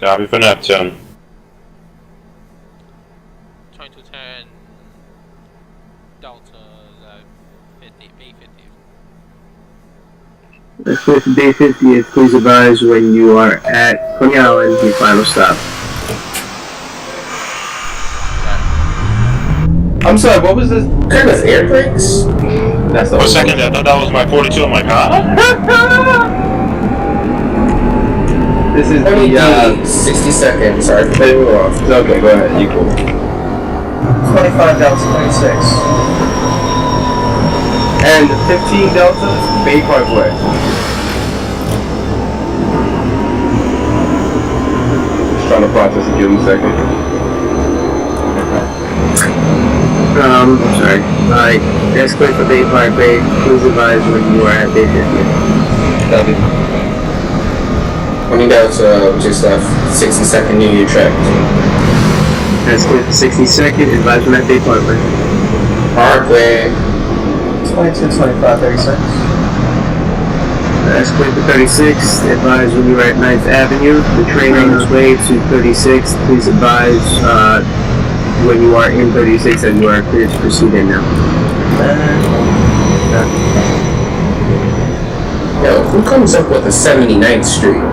Copy for Neptune. 2210 Delta, Bay 50. That's clear for Day 50th. Please advise when you are at Coney Island, your final stop. I'm sorry, what was this? Kind of air brakes? That's the For a second, I thought that was my 42. I'm like, huh? This is I mean, the, 60 seconds. Sorry for cutting you off. it's okay, go ahead, you cool. 25 Delta 26. And 15 Delta, Bay Parkway. Just trying to process it, give him a second. I'm sorry. That's clear for Bay Parkway. Please advise when you are at Day 50th. Copy. I mean, that was just left 60-second New Year track. That's clear for 62nd. Advise when at Bay Parkway. Parkway. 22, 25, 36. That's clear for 36th. Advise when you are at 9th Avenue. The train on its way to 36th. Please advise when you are in 36 and you are clear to proceed in now. Yo, who comes up with a 79th Street?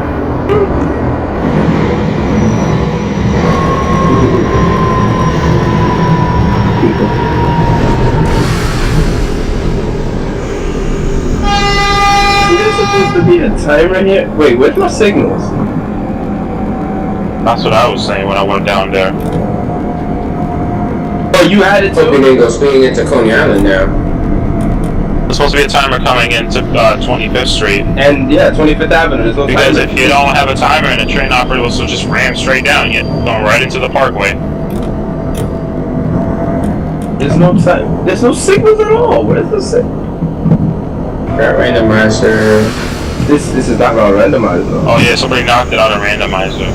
People. supposed to be a timer here? Wait, where's my signals? That's what I was saying when I went down there. Oh, you had it Hoping too? they go spinning into Coney Island now. There's supposed to be a timer coming into 25th Street. And yeah, 25th Avenue, there's no Because timer. if you don't have a timer and a train operator will just ram straight down, you're going right into the parkway. There's no time. There's no signals at all. Where's the signal? Got randomizer. This is not gonna randomize though. Oh yeah, somebody knocked it out of randomizer.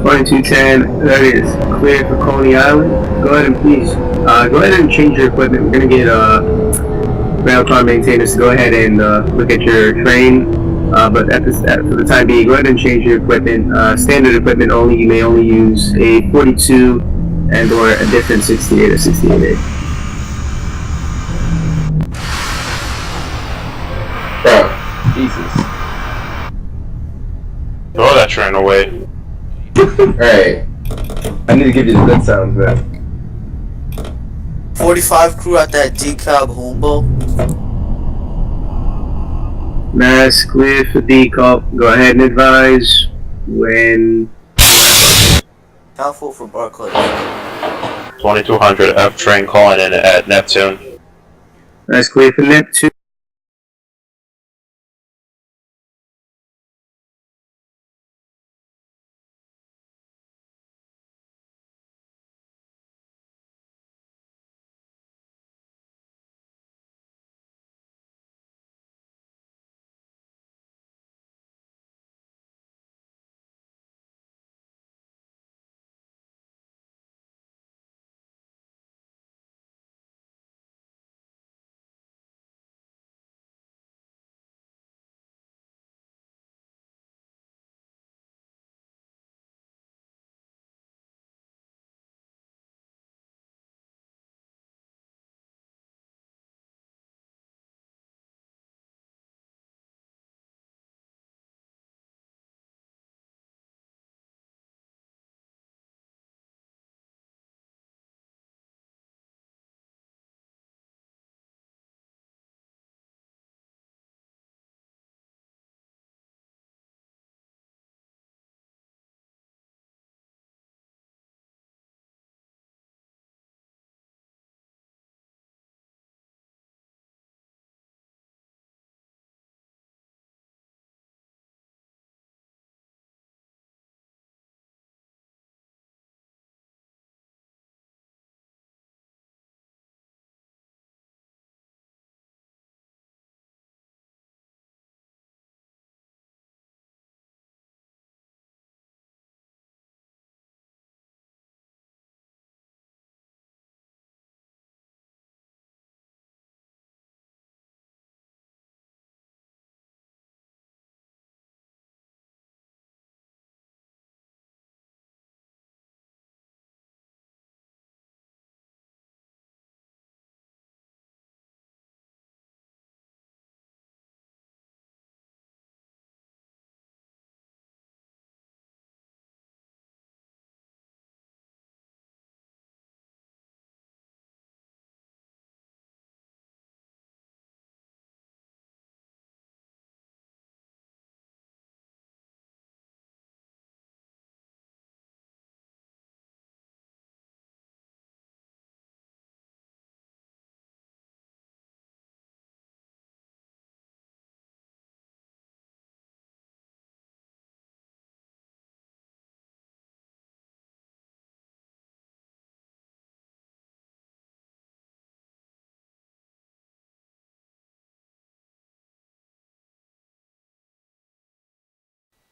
2210, that is clear for Coney Island. Go ahead and please, go ahead and change your equipment. We're gonna get rail car maintainers to go ahead and look at your train. But for the time being, go ahead and change your equipment. Standard equipment only. You may only use a 42 and or a different 68 or 68A. Bro, Jesus. Throw that train away. alright. I need to give you the good sounds, man. 45 crew at that decal homebo. Mass clear for decal. Go ahead and advise when. Doubtful for Barclays. 2200 F train calling in at Neptune. Mass clear for Neptune.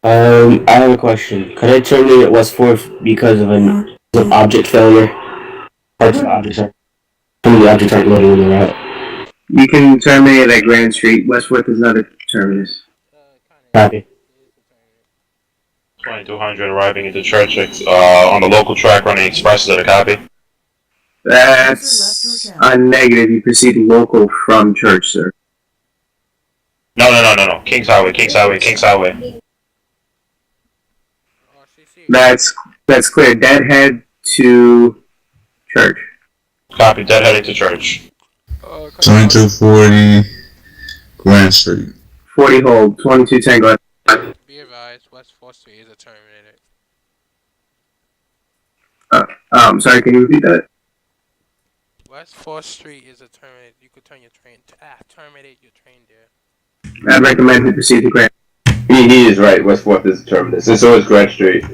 I have a question. Could I terminate at West 4th because of an object failure? Parts of the objects are, some of the objects aren't loading when they're out. You can terminate at Grand Street. Westworth is not a terminus. Copy. 2200 arriving into Church on the local track running expresses at a copy. That's a negative. You proceed local from Church, sir. No. Kings Highway. That's clear. Deadhead to church. Copy, dead heading to church. 2240 Grand Street. 40 hold, 2210 go ahead. Be advised, West 4th Street is a terminator. Sorry, can you repeat that? West 4th Street is a terminator. You could turn your train, terminate your train there. I'd recommend you proceed to Grand. He is right. West 4th is the terminus, and so is Grand Street.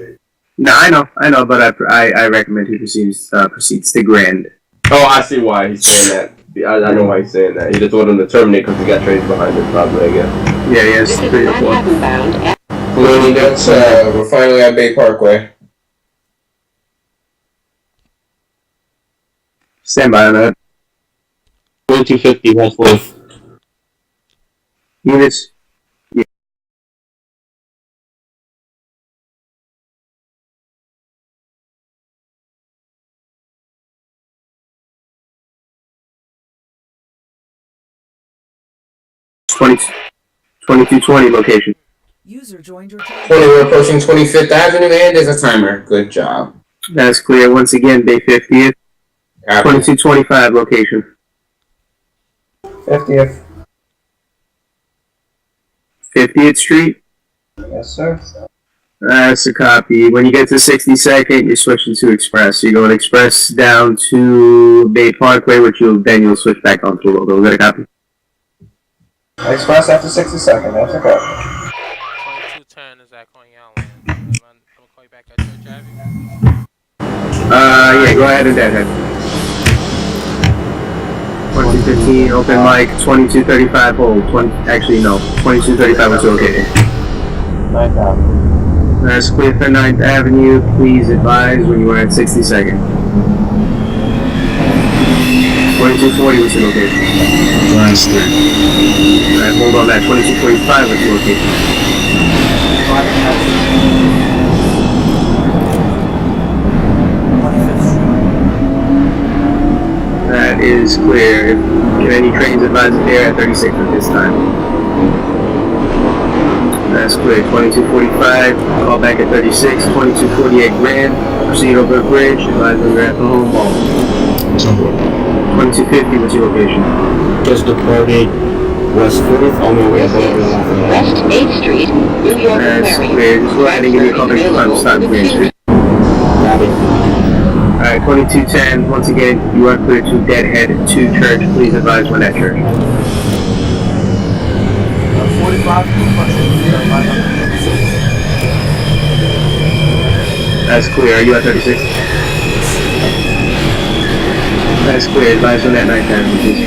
No, I know, but I recommend he proceeds to Grand. Oh, I see why he's saying that. I know why he's saying that. He just wanted him to terminate because he got trains behind him, probably, I guess. Yeah, yes, 3 or 4. Looney, that's, we're finally at Bay Parkway. Stand by on that. 2250 West 4th. Units. Yeah. Twenty 2220 location. User joined your 20, we're approaching 25th Avenue, and there's a timer. Good job. That's clear. Once again, Bay 50th. 2225 location. 50th. 50th Street. Yes, sir. That's a copy. When you get to 62nd, you're switching to Express. So you're going Express down to Bay Parkway, which you'll switch back onto Logo. Is that a copy? Express after 62nd. That's a copy. 2210 is that going out? I'm gonna call you back at Church Avenue. Yeah, go ahead and deadhead. 2215, open mic, 2235, hold. 2235 was okay. 9th Avenue. That's clear for 9th Avenue. Please advise when you are at 62nd. 2240 was your location. Grand Street. Alright, hold on that. 2245 was your location. That is clear. Can any trains advise that they are at 36 at this time? That's clear. 2245, call back at 36. 2248 Grand, proceed over a bridge, advise when you're at the home mall. 2250, what's your location? Just departed West 4th on my way up over West 8th Street, New York, That's clear. Just go ahead and give me a call back to final stop Grand Street. Alright, 2210, once again, you are clear to deadhead to church. Please advise when at church. 45. That's clear. Are you at 36? That's clear. Advise when at 9th Avenue, please.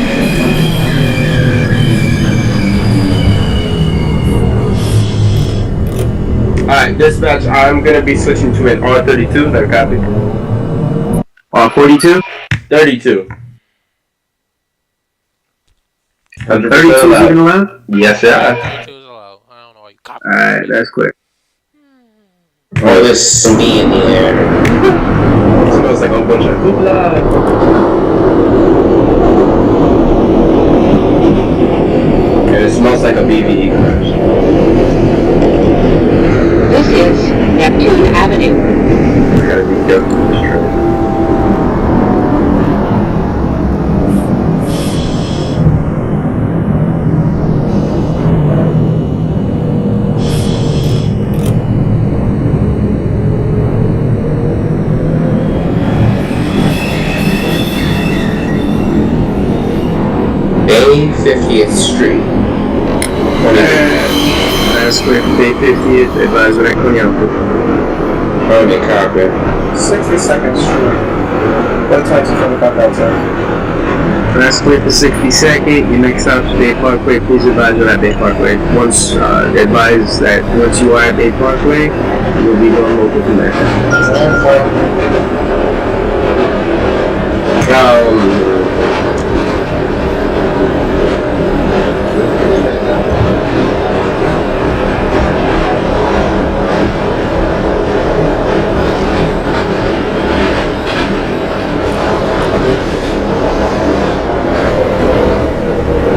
Alright, dispatch, I'm gonna be switching to an R32. Is that a copy? R42? 32. 32 is even allowed? Yes, sir. 32 is allowed. I don't know why you copy. Alright, that's clear. Oh, there's SME in the air. It smells like a bunch of hoopla. And it smells like a BBE commercial. This is Neptune Avenue. I gotta be careful with this train. Bay 50th Street. That's clear for Bay 50th. Advise when at Cunyapo. Permit copy. 62nd Street. 2225 outside. That's clear for 62nd. Your next stop is Bay Parkway. Please advise when at Bay Parkway. Once advise that once you are at Bay Parkway, you'll be going local from there.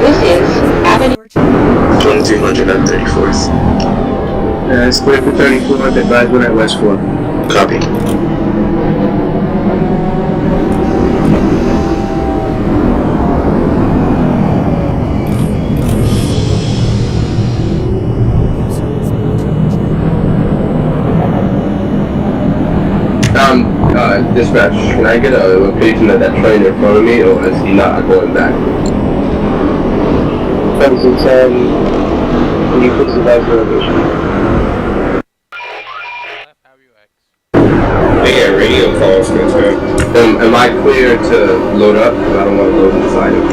This is Avenue 2234th. That's clear for 34th. Advise when at West 4. Copy. Dispatch, can I get a location of that train in front of me, or is he not going back? 2210, can you please advise the location? Yeah, radio calls, man. Am I clear to load up? Because I don't want to load inside of it.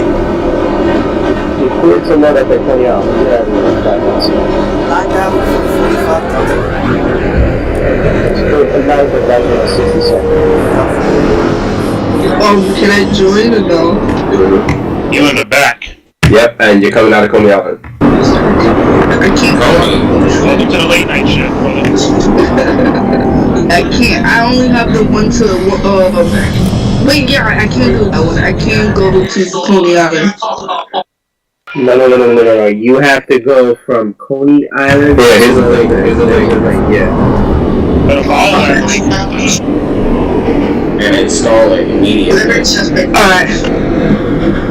You're clear to load up at Coney Island. You're at the Line down for 45 Delta. Advise the advise 60 seconds. Can I join or no? You in the back. Yep, and you're coming out of Coney Island. I can't. Welcome to the late night shift, brother. I can't. I only have the one to. Wait, yeah, I can't do that one. I can't go to Coney Island. No. You have to go from Coney Island. Yeah, here's the link. Yeah. But follow that link. And install it immediately. Alright.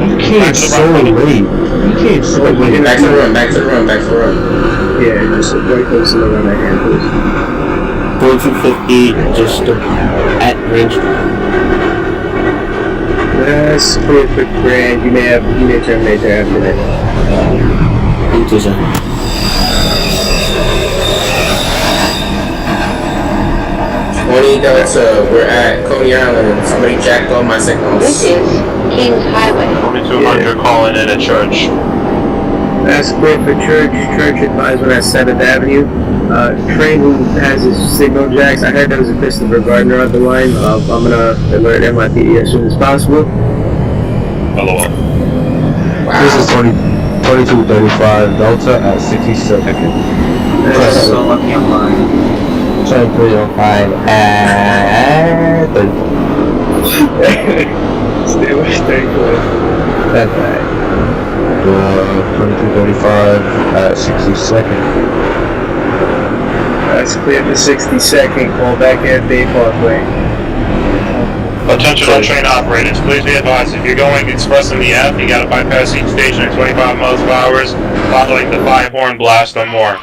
You can't so late. You can't so late. Back to the room. Yeah, just very close to the run right hand, please. 4250, just at range. That's clear for grand. You may terminate there after that. 20 Delta, we're at Coney Island. Somebody jacked all my signals. This is Kings Highway. 4200 calling in a church. That's clear for church. Church advised on at 7th Avenue. Train who has his signal jacks. I heard there was a Christopher Gardner on the line. I'm gonna alert NYPD as soon as possible. Hello. Wow. This is 2235 Delta at 62nd. That's so lucky I'm lying. 2305 at 30. Stay close. That's right. 2235 at 62nd. That's clear for 62nd. Call back at Bay Parkway. Attention all train operators, please be advised, if you're going express in the F, you gotta bypass each station at 25 miles per hour, following the 5-horn blast or more.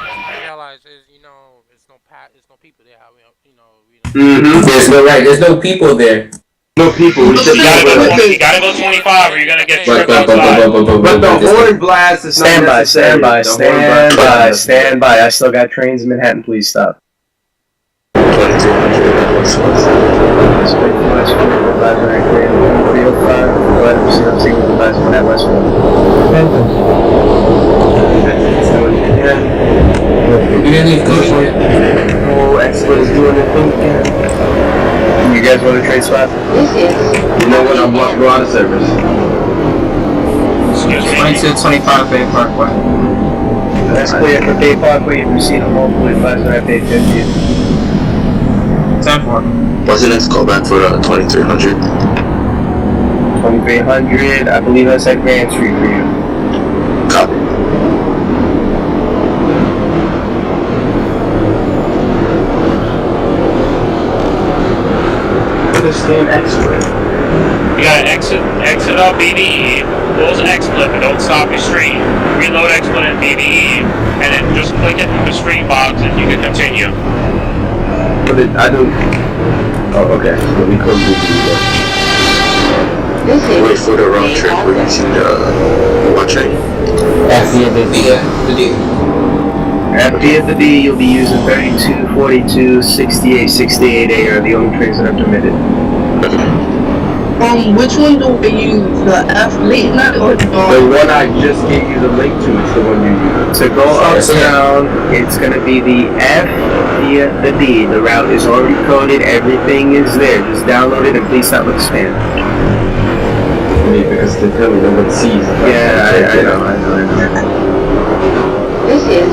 There's no people there. No people. You gotta go 25 or you're gonna get tripped outside. But the horn blast is not necessary. Stand by. I still got trains in Manhattan. Please stop. 2200 at Westfield. You didn't leave Coney yet. Oh, Expert is doing the thing again. You guys want to trade spot? This is. You know what? I'm about to go out of service. Excuse me. 2225 Bay Parkway. That's clear for Bay Parkway. You've received a multiple advisor at Bay 50. 10-4. What's the next callback for 2300? 2300. I believe that's at Grand Street for you. Copy. Understand Expert. You gotta exit up BDE, close XSplit, but don't stop your stream. Reload XSplit and BDE, and then just click it in the stream box and you can continue. But I don't. Oh, okay. Let me come to This is. Wait for the round trip, we're using the what train? The D. At the end of the D, you'll be using 32, 42, 68, 68A are the only trains that are permitted. Which one do we use? The F late night or the one I just gave you the link to is the one you use. To go uptown, it's going to be the F via the D. The route is already coded. Everything is there. Just download it and please stop with the spam. Because they tell me no one sees. Yeah, I know. This is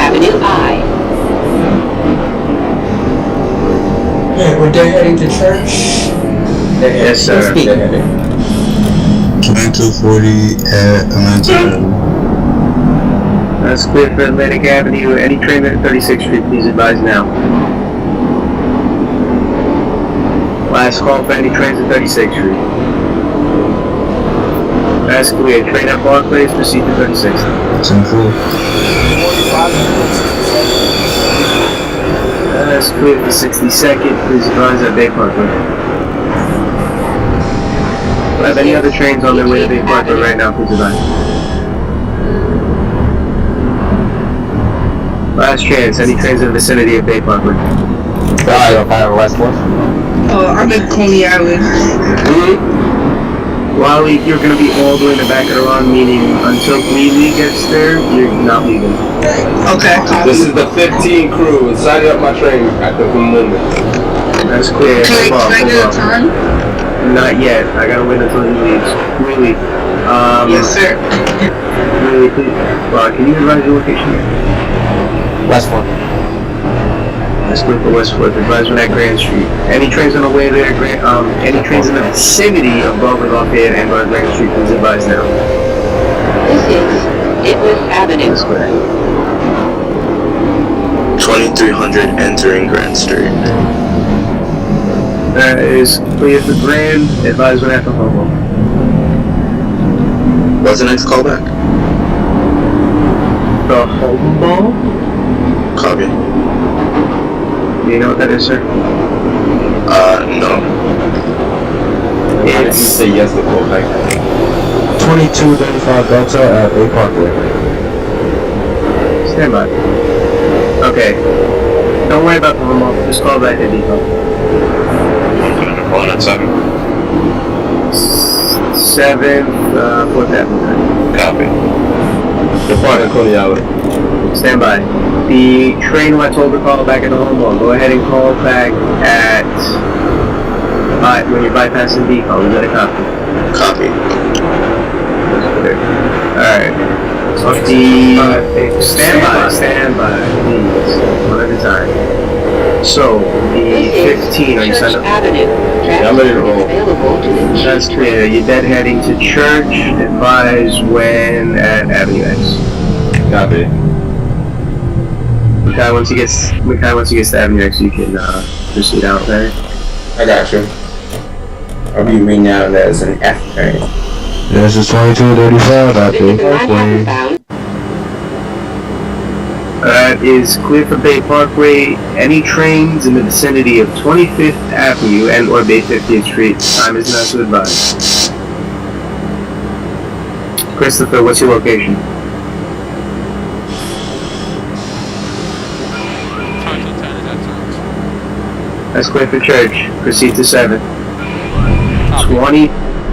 Avenue I. Yeah, we're heading to church. Yes, sir. 2240 at Atlantic Avenue. That's clear for Atlantic Avenue. Any train at 36th Street, please advise now. Last call for any trains at 36th Street. That's clear. Train at Barclays, proceed to 36th. 10-4. That's clear for 62nd. Please advise at Bay Parkway. Do I have any other trains on their way to Bay Parkway right now? Please advise. Last chance. Any trains in the vicinity of Bay Parkway? West 4th. I'm in Coney Island. Wally, you're gonna be all the way in the back of the run, meaning until Greeley gets there, you're not leaving. Okay. This is the 15 crew. Signing up my train at the moment. That's clear. Can I get a time? Not yet. I gotta wait until he leaves. Really. Yes, sir. Really, please. Well, can you advise your location? West 4th. Let's go for West 4th. Advise on that Grand Street. Any trains on the way there, any trains in the vicinity above or Lafayette and on Grand Street, please advise now. This is Itwith Avenue. That's clear. 2300 entering Grand Street. That is clear for Grand. Advise when at the Homo. What's the next callback? The Homo? Copy. Do you know what that is, sir? No. It's say yes to callback. 2235 Delta at Bay Parkway. Stand by. Okay. Don't worry about the Homo. Just call back at depot. Calling at 7. 7th, 4th Avenue. Copy. Departing Coney Island. Stand by. The train who I told to call back at the Homo, go ahead and call back at when you're bypassing depot. Is that a copy? Copy. Alright. Stand by, please. One at a time. So, the 15, are you signed up? Yeah, I'm ready to roll. That's clear. You're deadheading to Church. Advise when at Avenue X. Copy. Makai, once he gets to Avenue X, you can proceed out there. I got you. I'll be reading out as an F train. This is 2235 at Bay Parkway. That is clear for Bay Parkway. Any trains in the vicinity of 25th Avenue and or Bay 50th Street, time is not to advise. Christopher, what's your location? That's clear for Church. Proceed to 7.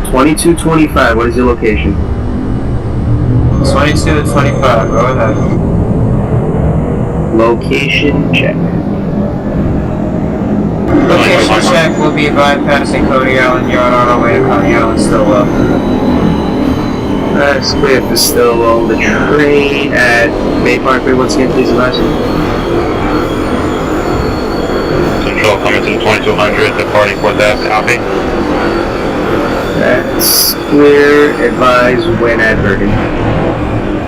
2225, what is your location? 22 to 25, go ahead. Location check. Location check will be bypassing Coney Island Yard on our way to Coney Island Stillwell. That's clear for Stillwell. The train at Bay Parkway, once again, please advise. Control coming to the 2200, departing 4th Ave, copy. That's clear. Advise when at Bergen.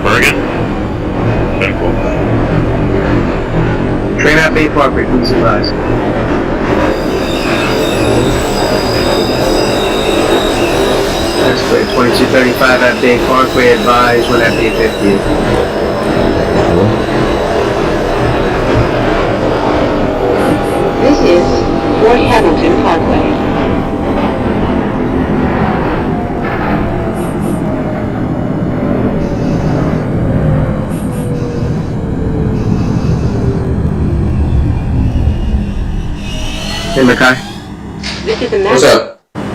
Bergen? Simple. Train at Bay Parkway, please advise. That's clear. 2235 at Bay Parkway. Advise when at Bay 50th. This is Fort Hamilton Parkway. Hey, Makai. This is a map. What's up?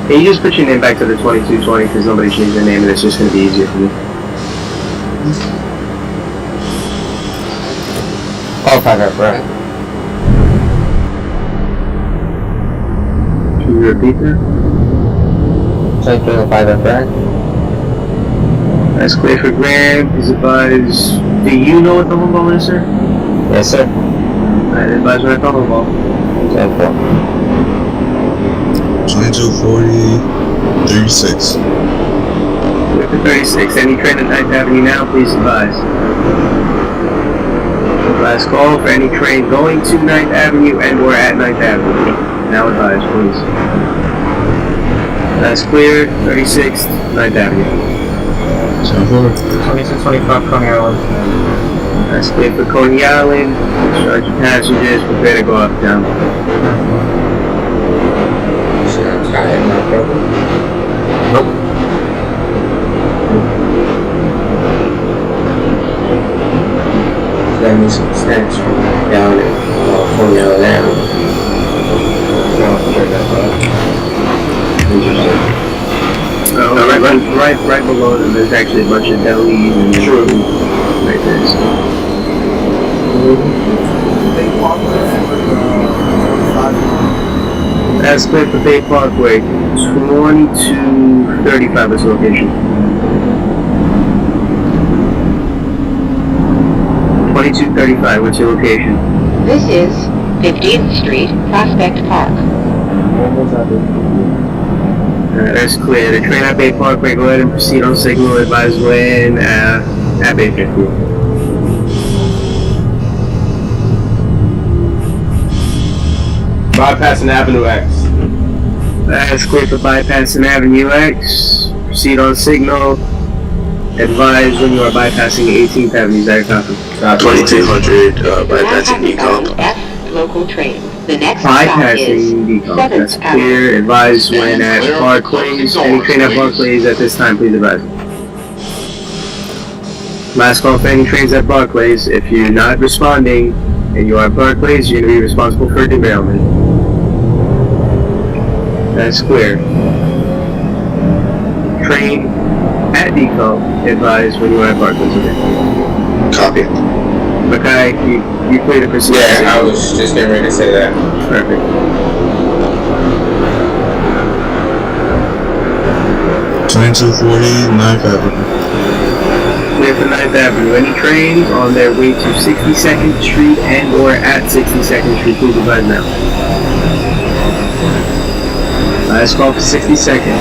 Can you just put your name back to the 2220 because nobody changed their name and it's just going to be easier for me. Oh, fuck up, right. Can you repeat that? 2205 at Brad. That's clear for Grant. Please advise. Do you know what the home ball is, sir? Yes, sir. Alright, advise when I call home ball. 2240, 36. Clear for 36. Any train at 9th Avenue now, please advise. Last call for any train going to 9th Avenue and or at 9th Avenue. Now advise, please. That's clear. 36th, 9th Avenue. 2225 Coney Island. That's clear for Coney Island. Discharge your passengers. Prepare to go up down. Sounds tired, no problem. Nope. Got me some snacks from down at Coney Island Avenue. Right below them, there's actually a bunch of delis and right there. So. That's clear for Bay Parkway. 2235 is the location. 2235, what's your location? This is 15th Street, Prospect Park. That's clear. The train at Bay Parkway, go ahead and proceed on signal. Advise when at Bay 50. Bypassing Avenue X. That's clear for bypassing Avenue X. Proceed on signal. Advise when you are bypassing 18th Avenue. Is that a copy? 2300 bypassing decomp. F local train. The next stop is Bypassing decomp. That's 7th Avenue. clear. Advise when at Barclays. Any train at Barclays at this time, please advise. Last call for any trains at Barclays. If you're not responding and you are at Barclays, you're going to be responsible for derailment. That's clear. Train at decomp. Advise when you are at Barclays. Okay. Copy. Mackay, you clear to proceed? Yeah, I was just getting ready to say that. Perfect. Ninth Avenue. Clear for 9th Avenue. Any trains on their way to 62nd Street and or at 62nd Street, please advise now. Last call for 62nd.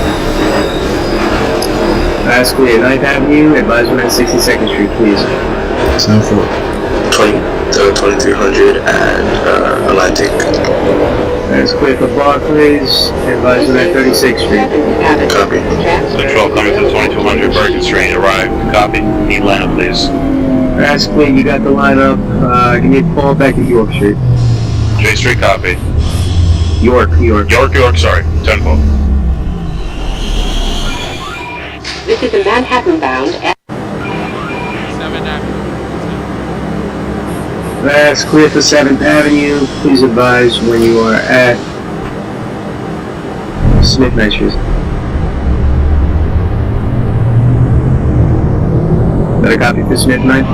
That's clear. 9th Avenue, advise when at 62nd Street, please. 2300 and Atlantic. That's clear for Barclays, advise when at 36th Street. Copy. Control coming to 2200 Bergen Street. Arrive. Copy. Need lineup, please. That's clear. You got the lineup. Give me a call back at York Street. J Street, copy. York. York, sorry. 10-4. This is a Manhattan bound F. 7th Avenue. That's clear for 7th Avenue. Please advise when you are at Smith Night Street. Got a copy for Smith Night?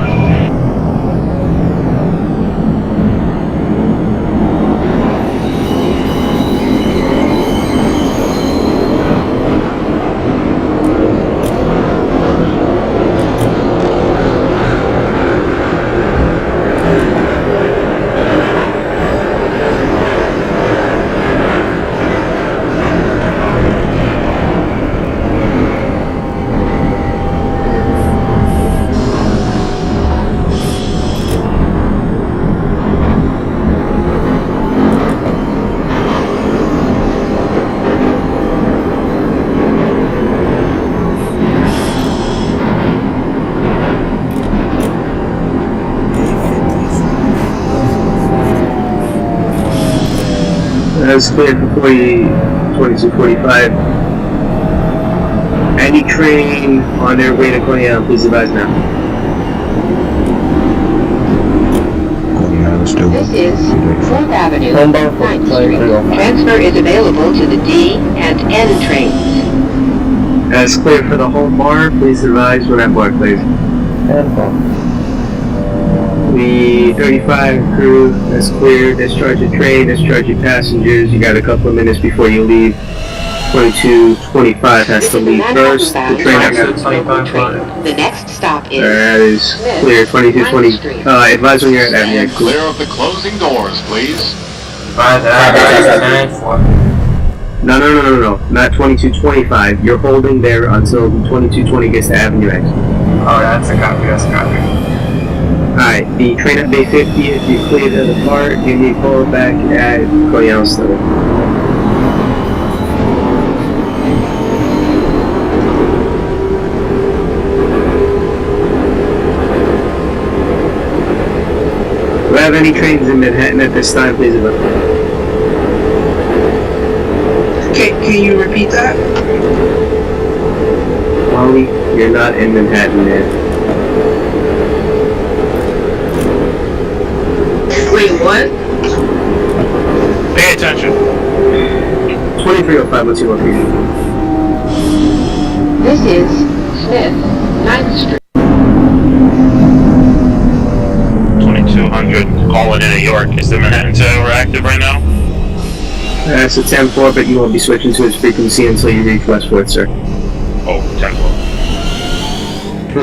That's clear for 2245. Any train on their way to Coney Island, please advise now. This is 4th Avenue, 9th Street. Transfer is available to the D and N trains. That's clear for the home bar, please advise when at Barclays. The 35 crew, that's clear. Discharge your train, discharge your passengers. You got a couple of minutes before you leave. 2225 has to leave first. The train has to The next stop is that is clear. 2220. Advise when you're at Avenue X. Clear of the closing doors, please. No. Not 2225. You're holding there until 2220 gets to Avenue X. Oh, that's a copy. Alright, the train at Bay 50, if you clear to depart, you need to pull back at Coney Island still. have any trains in Manhattan at this time, please? Can you repeat that? Molly, you're not in Manhattan, man. Wait, what? Pay attention. 2305, what's your location? This is Smith, 9th Street. 2200 calling in New York. Is the Manhattan Tower active right now? It's a 10-4, but you won't be switching to its frequency until you reach West 4th, sir. Oh, 10-4.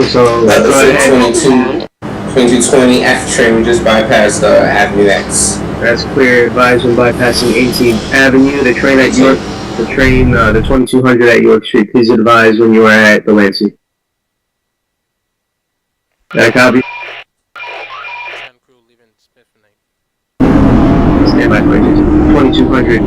So, go ahead. 2220 after train, we just bypassed Avenue X. That's clear. Advise when bypassing 18th Avenue. The train at York, the 2200 at York Street. Please advise when you are at Delancey. That copy? Stand by, please. 2200.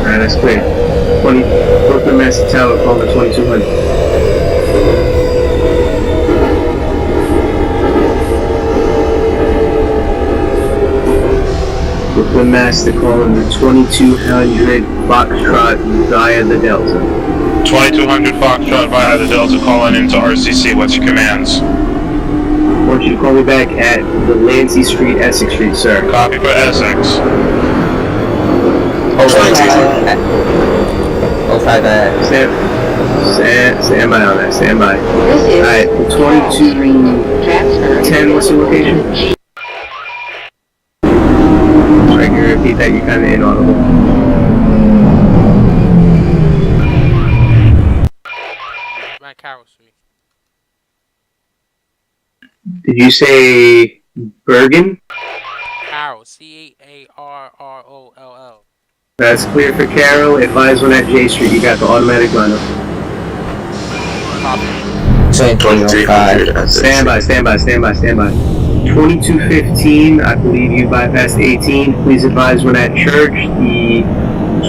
Alright, that's clear. 20, Brooklyn, Master Tower, call the 2200. Brooklyn, Master, calling the 2200 Foxtrot via the Delta. 2200 Foxtrot via the Delta calling into RCC. What's your commands? I want you to call me back at Delancey Street, Essex Street, sir. Copy for Essex. Stand by on that, stand by. Alright, 2210, what's your location? Alright, can you repeat that? You're kinda inaudible. Right, Carroll Street. Did you say Bergen? Carroll, C-A-R-R-O-L-L. That's clear for Carroll. Advise when at J Street. You got the automatic lineup. Copy. 2300. Stand by. 2215, I believe you bypassed 18. Please advise when at Church. The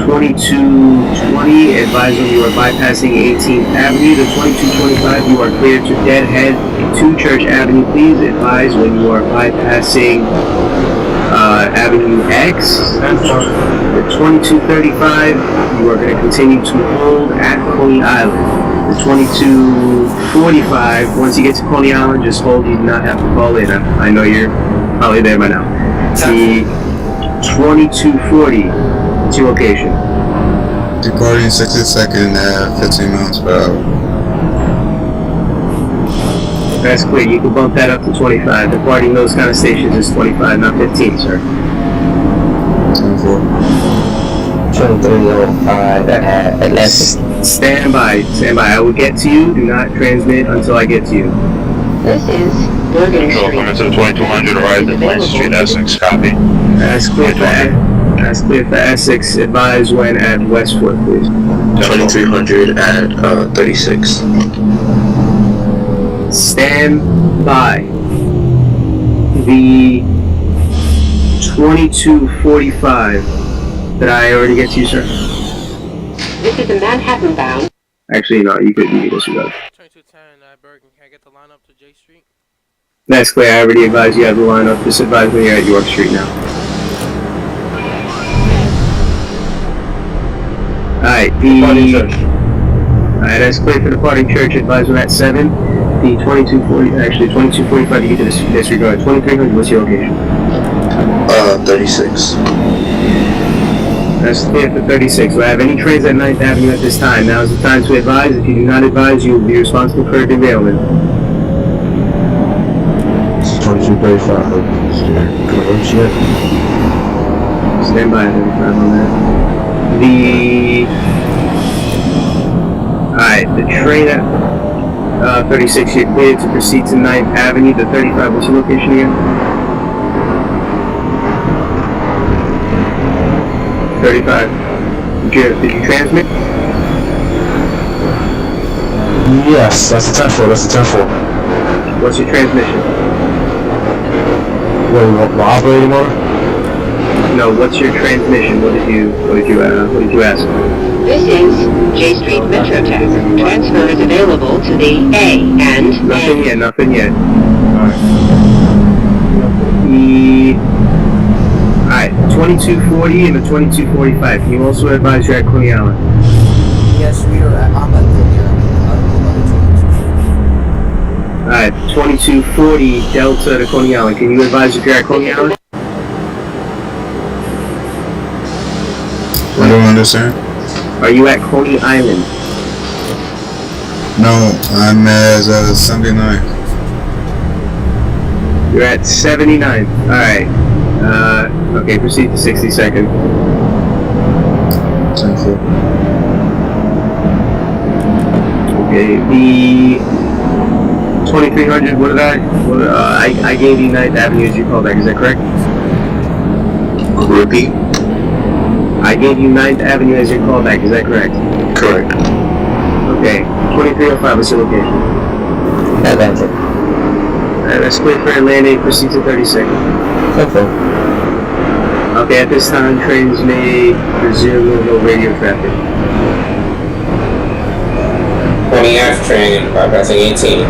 2220, advise when you are bypassing 18th Avenue. The 2225, you are clear to deadhead to Church Avenue. Please advise when you are bypassing Avenue X. The 2235, you are going to continue to hold at Coney Island. The 2245, once you get to Coney Island, just hold. You do not have to call in. I know you're probably there by now. The 2240, what's your location? Departing 62nd at 15 miles per hour. That's clear. You can bump that up to 25. Departing those kind of stations is 25, not 15, sir. 10-4. 2305 at Atlantic. Stand by. I will get to you. Do not transmit until I get to you. This is Bergen Control, Street. coming to the 2200, arrived at Delancey Street, Essex. Copy. That's clear for Essex. Advise when at Westport, please. 2300 at 36. Stand by. The 2245. Did I already get to you, sir? This is a Manhattan bound. Actually, no, you could disregard. 2210 Bergen. Can I get the line up to J Street? That's clear. I already advised you have the lineup. Just advise when you're at York Street now. Alright, Alright, that's clear for departing church. Advise when at 7. The 2245, you get to disregard. 2300, what's your location? 36. That's clear for 36. Do I have any trains at 9th Avenue at this time? Now is the time to advise. If you do not advise, you will be responsible for a derailment. 2235. Stand by on that. Alright, the train at 36, you're cleared to proceed to 9th Avenue. The 35, what's your location again? 35. Did you transmit? Yes, that's a 10-4, What's your transmission? What, the operating order? No, what's your transmission? What did you ask? This is J Street Metro Tech. Transfer is available to the A and Nothing yet. Alright, 2240 and the 2245. Can you also advise you're at Coney Island? Yes, we are at, I'm at Coney Island. Alright, 2240 Delta to Coney Island. Can you advise if you're at Coney Island? I don't understand. Are you at Coney Island? No, I'm at 79. You're at 79. Alright. Okay, proceed to 60 seconds. 10-4. Okay, the 2300, what did I gave you 9th Avenue as your callback, is that correct? Repeat. I gave you 9th Avenue as your callback, is that correct? Correct. Okay, 2305 is your location. Atlantic. Let's wait for Atlantic, proceed to 30 seconds. Okay. Okay, at this time, trains may resume with no radio traffic. 20F train bypassing 18.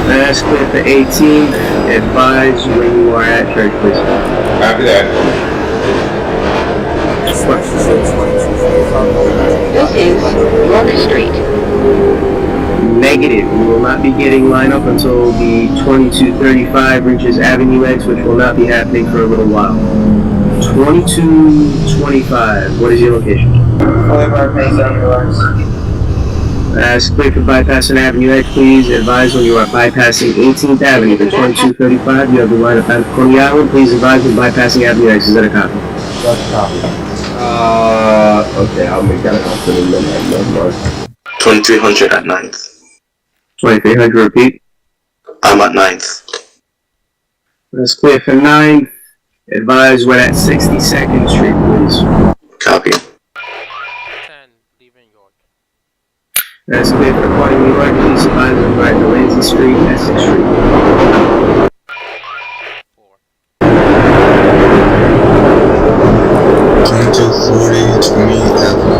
Let's clear for 18. Advise when you are at church, please. Copy that. this is York Street. Negative. We will not be getting lineup until the 2235 reaches Avenue X, which will not be happening for a little while. 2225. What is your location? As clear for bypassing Avenue X, please advise when you are bypassing 18th Avenue to 2235. You have the line of Coney Island. Please advise when bypassing Avenue X. Is that a copy? That's a copy. Okay, I'll make that a copy in a minute. 2300 at 9th. 2300, repeat. I'm at 9th. That's clear for 9th. Advise when at 62nd Street, please. Copy. 10, leaving York. That's clear for Point New York. Please advise when we're at Delancey Street, Essex Street. 2240, 20 Avenue.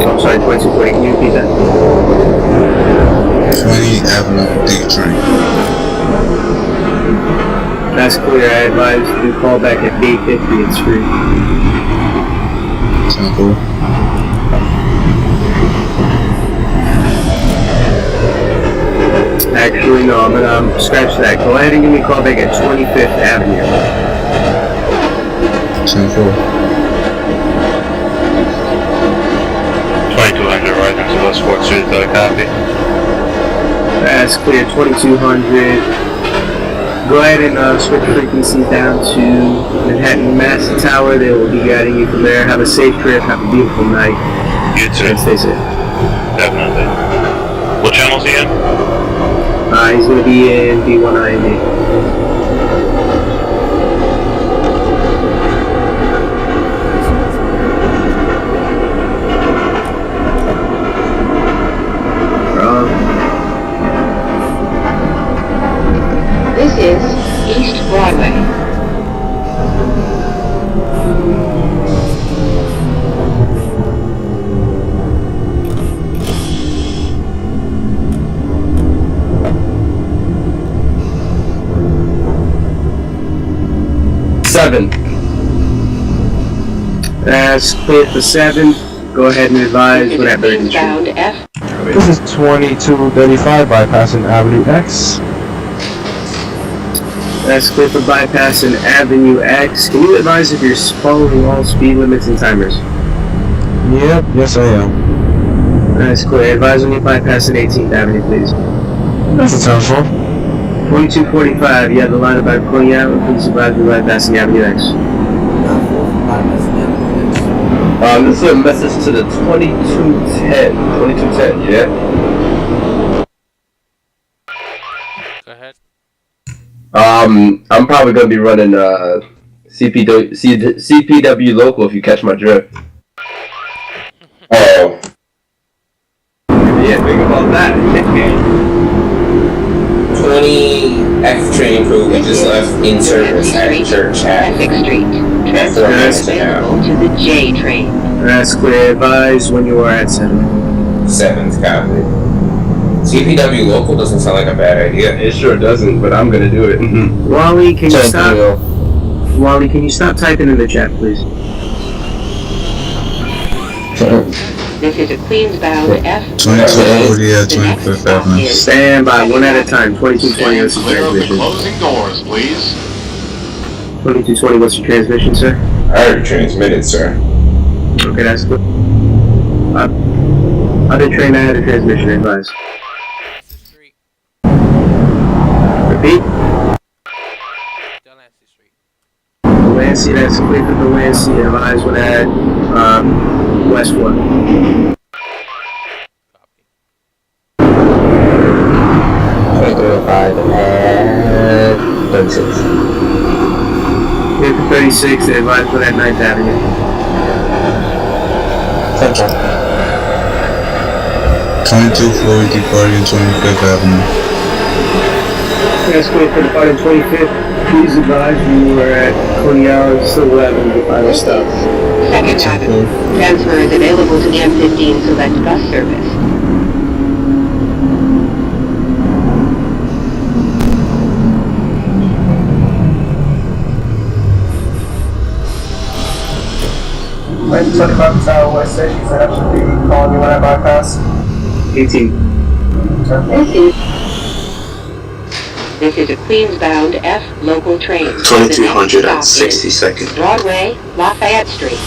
I'm sorry, 2240. Can you repeat that? 20 Avenue, D train. That's clear. I advise you call back at 850th Street. 10-4. Actually, no, I'm gonna scratch that. Go ahead and give me a call back at 25th Avenue. 10-4. 2200 right next to West 4th Street, copy. That's clear. 2200. Go ahead and switch frequency down to Manhattan Master Tower. They will be guiding you from there. Have a safe trip. Have a beautiful night. You too. And stay safe. Definitely. What channel's he in? He's going to be in B1IND. This is East Broadway. That's clear for 7. Go ahead and advise when at Bergen Street. Eastbound F. This is 2235 bypassing Avenue X. That's clear for bypassing Avenue X. Can you advise if you're following all speed limits and timers? Yep, yes I am. That's clear. Advise when you're bypassing 18th Avenue, please. That's a 10-4. 2245, you have the line about Coney Island. Please advise when you're bypassing Avenue X. This is a message to the 2210. 2210, yeah? Go ahead. I'm probably gonna be running CPW local if you catch my drift. Oh. Yeah, think about that. 20 F train crew, we just left in service at Church at Essex Street. Transfer is available to the J train. That's clear. Advise when you are at 7. 7th, copy. CPW local doesn't sound like a bad idea. It sure doesn't, but I'm gonna do it. Wally, can you stop? Wally, can you stop typing in the chat, please? This is a Queensbound F. 2240 at 25th Avenue. Stand by, one at a time. 2220, what's your Clear of the transmission? closing doors, please. 2220, what's your transmission, sir? I already transmitted, sir. Okay, that's good. Other train, I had a transmission, advice. Repeat. Delancey, that's clear for Delancey, advise when at West 1. And 36. Clear for 36, advise when at 9th Avenue. Central. 2240 departing 25th Avenue. That's clear for departing 25th. Please advise when you are at Coney Island, still 11, the final stop. 2nd Avenue. Transfer is available to the M15 Select Bus Service. Right, 25 Southwest Station, so that should be calling you when I bypass. 18. This is a Queensbound F local train. 2362nd. Broadway, Lafayette Street.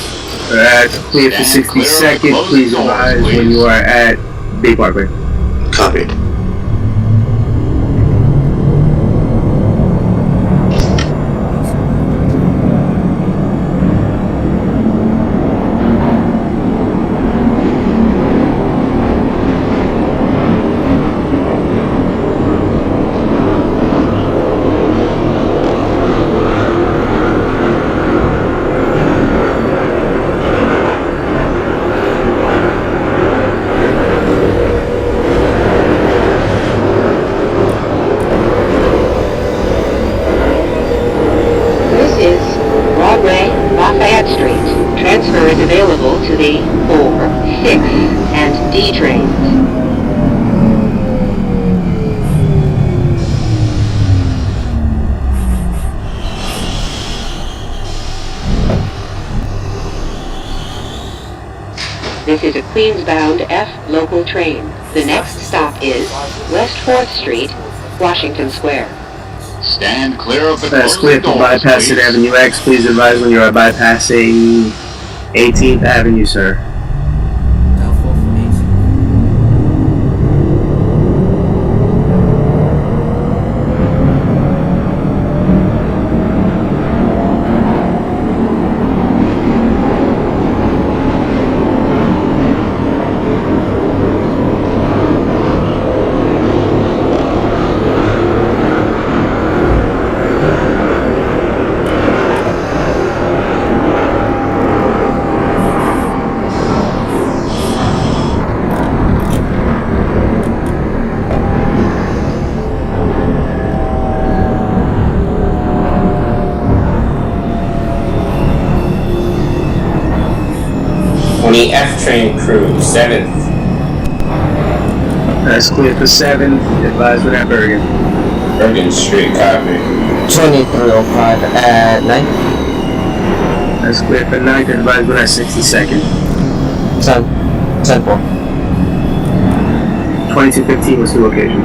That's clear for 62nd. Please advise when you are at Bay Parkway. Copied. Transfer is available to the 4, 6, and D trains. This is a Queensbound F local train. The next stop is West 4th Street, Washington Square. Stand clear of the That's clear for bypassing Avenue X. Please advise when you are bypassing 18th Avenue, sir. F train crew, 7th. That's clear for 7th. Advise when at Bergen. Bergen Street, copy. 2305 at 9th. That's clear for 9th. Advise when at 62nd. 10-4. 2215 was the location.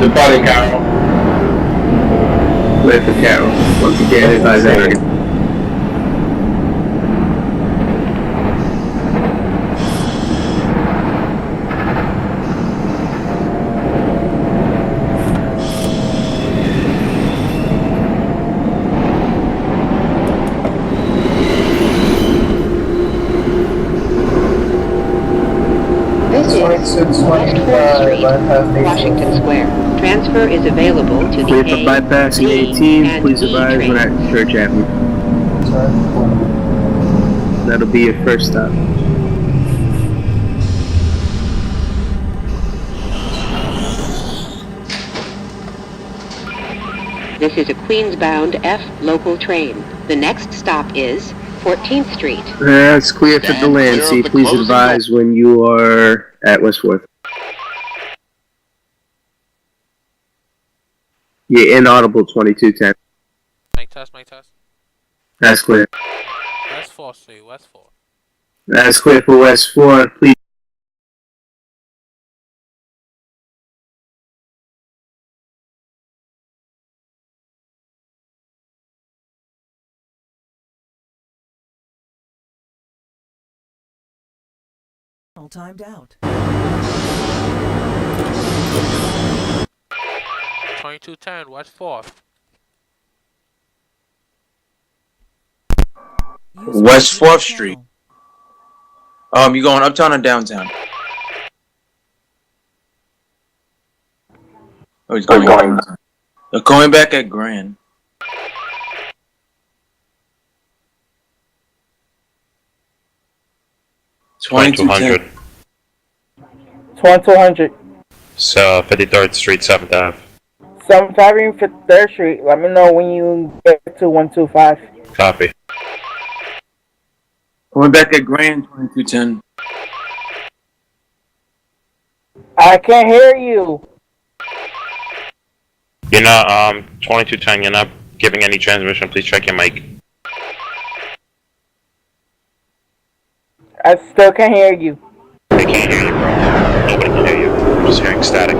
Departing Carroll. Clear for Carroll. Once again, advise at Bergen. West 4th Street, Washington Square. Transfer is available to the Clear for bypassing 18. Please advise when at Church Avenue. That'll be your first stop. This is a Queens-bound F local train. The next stop is 14th Street. That's clear for Delancey. Please advise when you are at West 4th. You're inaudible 2210. Mic test, mic test. That's clear. West 4th Street, West 4th. That's clear for West 4th. Please. All timed out. 2210, West 4th. West 4th Street. You going uptown or downtown? Oh, he's going downtown. They're going back at Grand. $2,200. 2200. So 53rd Street, 7th Ave. 7th Avenue, 53rd Street. Let me know when you get to 125. Copy. Going back at Grand, 2210. I can't hear you. You're not, 2210, you're not giving any transmission. Please check your mic. I still can't hear you. I can't hear you, bro. Nobody can hear you. I'm just hearing static.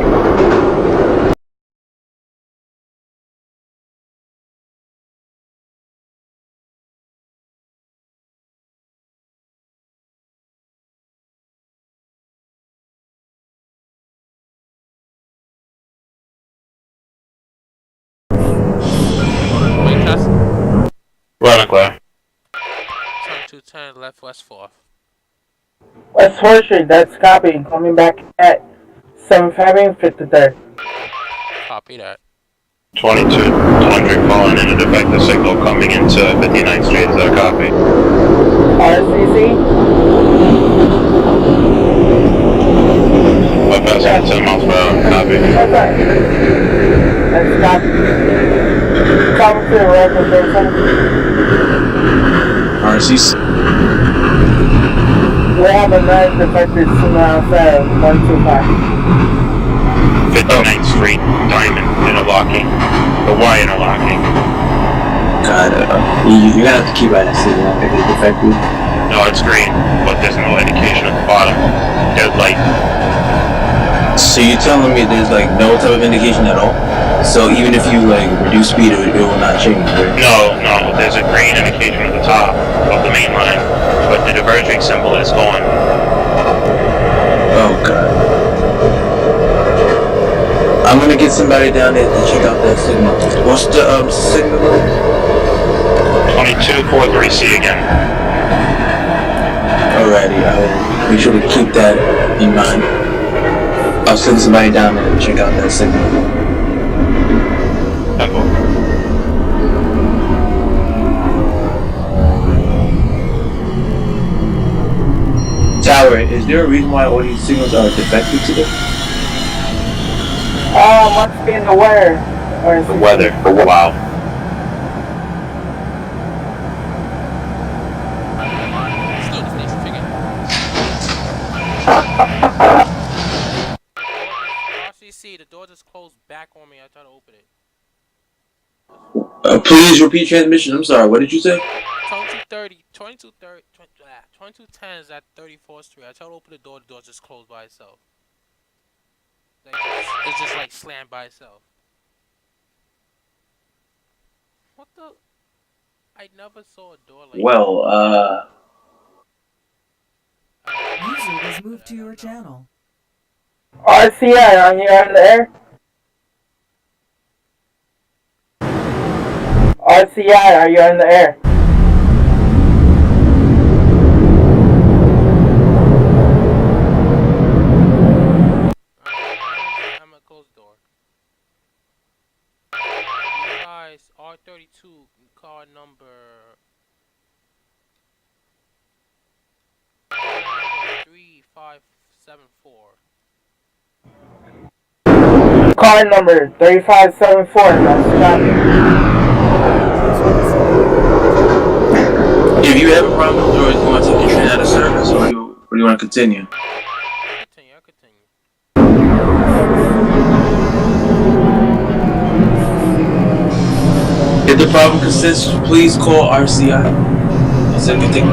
Mic test. Running clear. 2210, left West 4th. West 4th Street, that's copy. Coming back at 7th Avenue, 53rd. Copy that. 2200 calling in a defective signal coming into 59th Street. Is that a copy? RCC? My passing 10 miles per hour. Copy. That's copy. Coming to the record person. RCC. We have a nice defective signal outside of 125. 59th Street, Diamond, interlocking. The Y interlocking. God, you're gonna have to keep at that signal if it's defective. No, it's green, but there's no indication at the bottom. Dead light. So you're telling me there's like no type of indication at all? So even if you like reduce speed, it will not change, right? No, there's a green indication at the top of the main line, but the diverging symbol is gone. Oh god. I'm gonna get somebody down there to check out that signal. What's the signal? 2243C again. Alrighty, I'll be sure to keep that in mind. I'll send somebody down there to check out that signal. Tower, is there a reason why all these signals are defective today? Must be in the weather. Or The weather. Wow. Still the station figure. RCC, the door just closed back on me. I tried to open it. Please repeat transmission. I'm sorry, what did you say? 2210 is at 34th Street. I tried to open the door just closed by itself. Like, it's just like slammed by itself. What the? I never saw a door like Well, User was moved to your channel. RCI, are you on the air? RCI, are you on the air? I'm gonna close the door. You guys, R32, car number 3574. car number 3574, that's copy. If you have a problem with yours, you want to take your train out of service, or do you want to continue? If the problem persists, please call RCI. So you can take.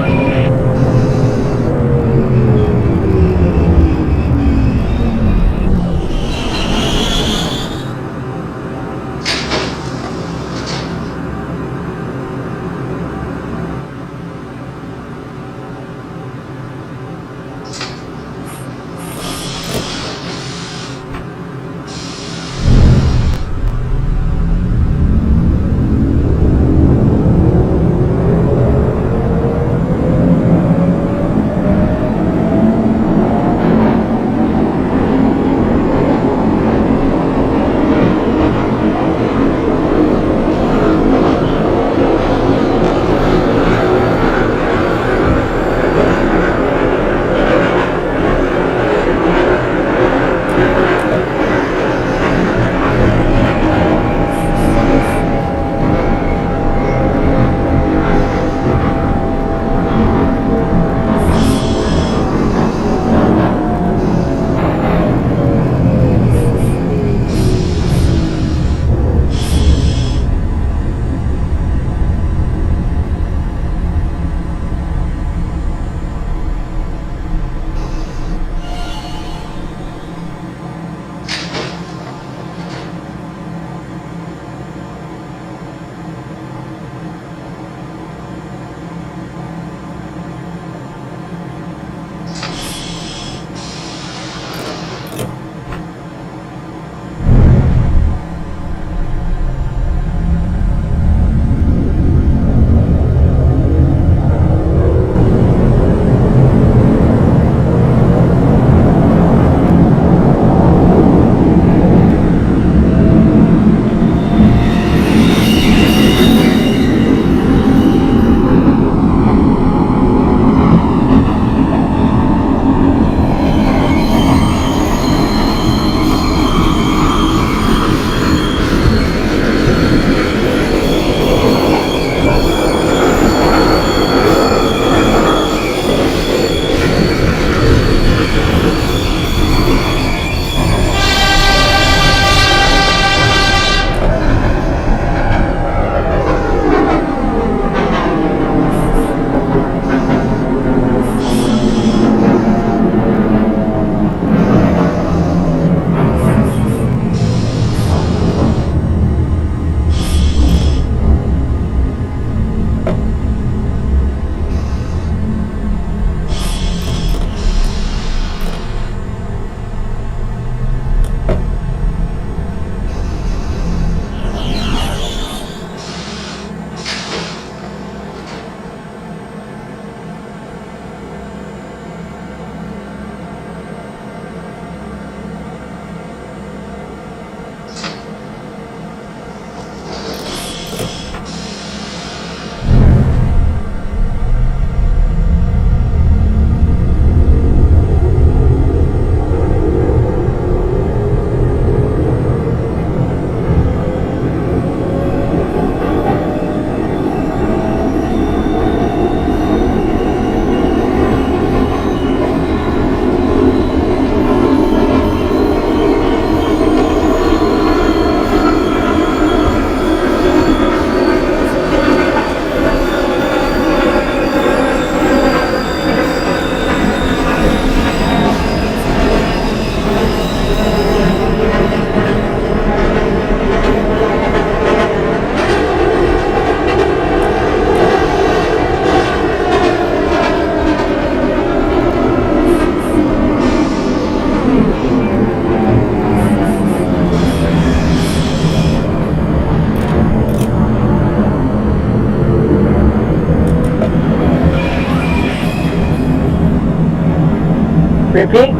Repeat.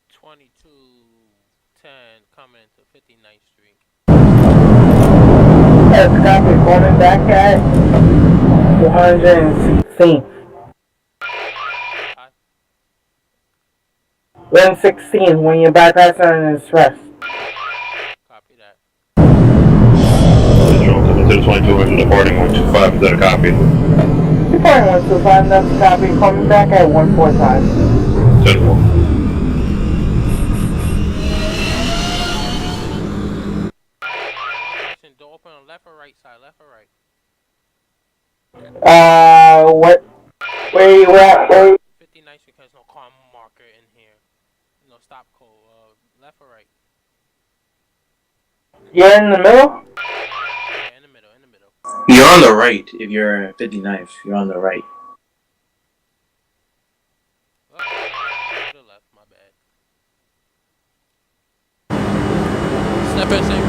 2210 coming into 59th Street. That's copy. Going back at 116. 116 when your bypass on is rest. Copy that. Control coming to the 2200, departing 125. Is that a copy? Departing 125, that's a copy. Coming back at 145. 10-4. Door open on left or right side? Left or right? What? Where you at? 59 because no car marker in here. No stop code. Left or right? You're in the middle? Yeah, in the middle. You're on the right if you're 59th. You're on the right. Oh, to the left, my bad. Step in, safe.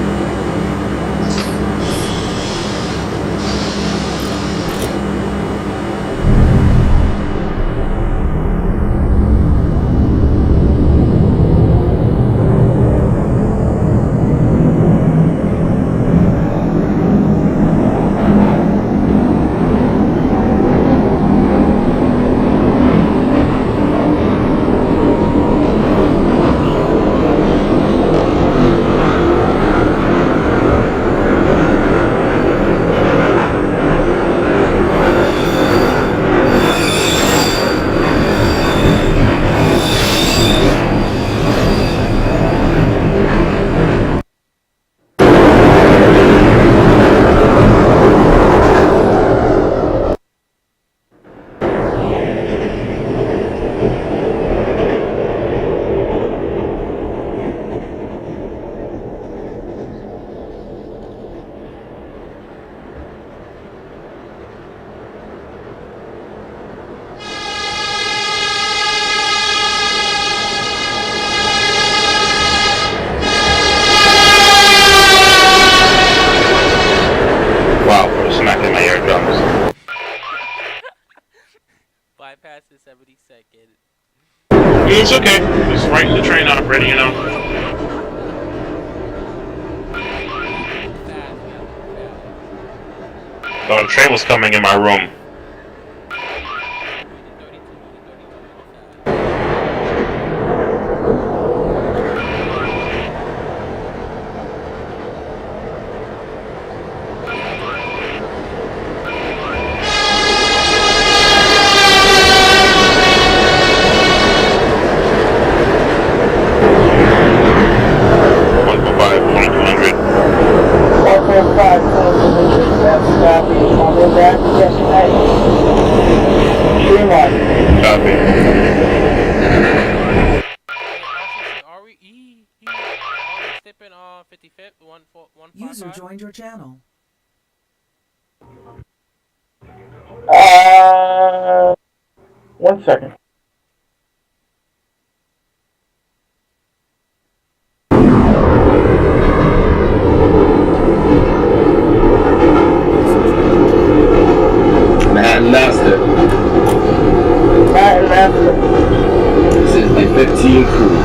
Wow, for smacking my eardrums. Bypass is 72nd. It's okay. Just writing the train out already, you know. Oh, the train was coming in my room. User joined your channel. 1 second. Manhattan Master. This is the 15 crew.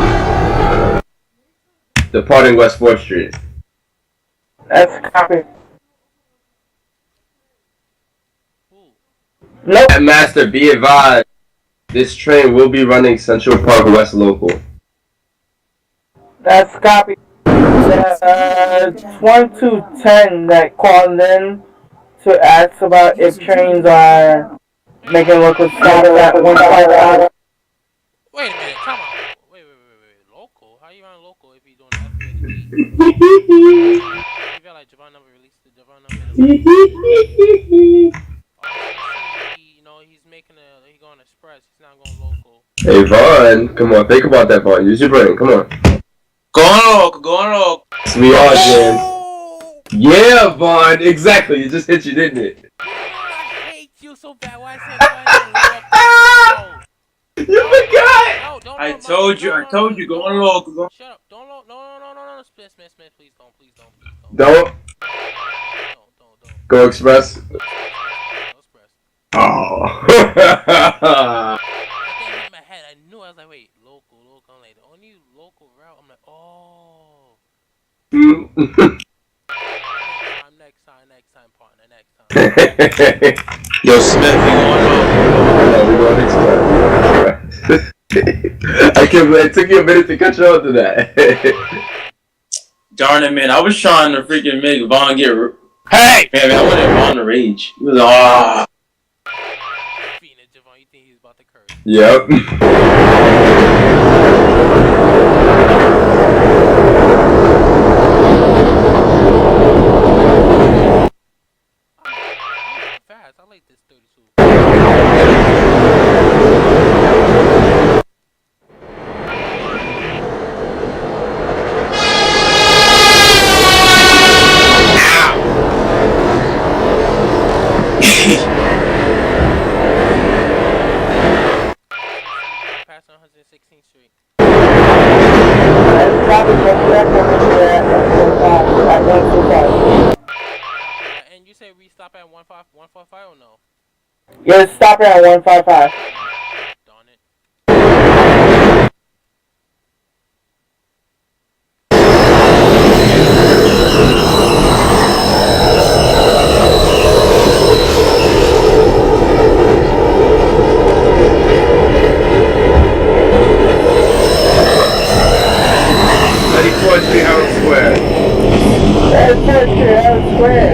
Departing West 4th Street. That's a copy. Nope. Master, be advised. This train will be running Central Park West local. That's a copy. 1210 that called in to ask about if trains are making local stops at 155. Wait a minute, come on. Wait. Local? How you on local if you doing F-50? You feel like Javon never released the Javon he's making he going express. He's not going local. Hey Vaughn, come on, think about that, Vaughn. Use your brain, come on. Go on local. We are, Jan. Yeah, Vaughn, exactly. It just hit you, didn't it? I hate you so bad. Why I said You forgot! I told you, go on local. Shut up. Don't load. No. Smith, please don't. Don't. Go express. Oh. I hit my head. I knew. I was like, wait, local. I'm like, the only local route. I'm like, oh. Next time, partner. Next time. Yo, Smith, you going local? No, we going express. I It took you a minute to catch on to that. Darn it, man! I was trying to freaking make Vaughn get. Hey! Man, I wanted Vaughn to rage. He was ah. Yep. Fast. I like this 32. Past 116th Street. And you say we stop at 145 or no? Yeah, stop at 155. Darn it.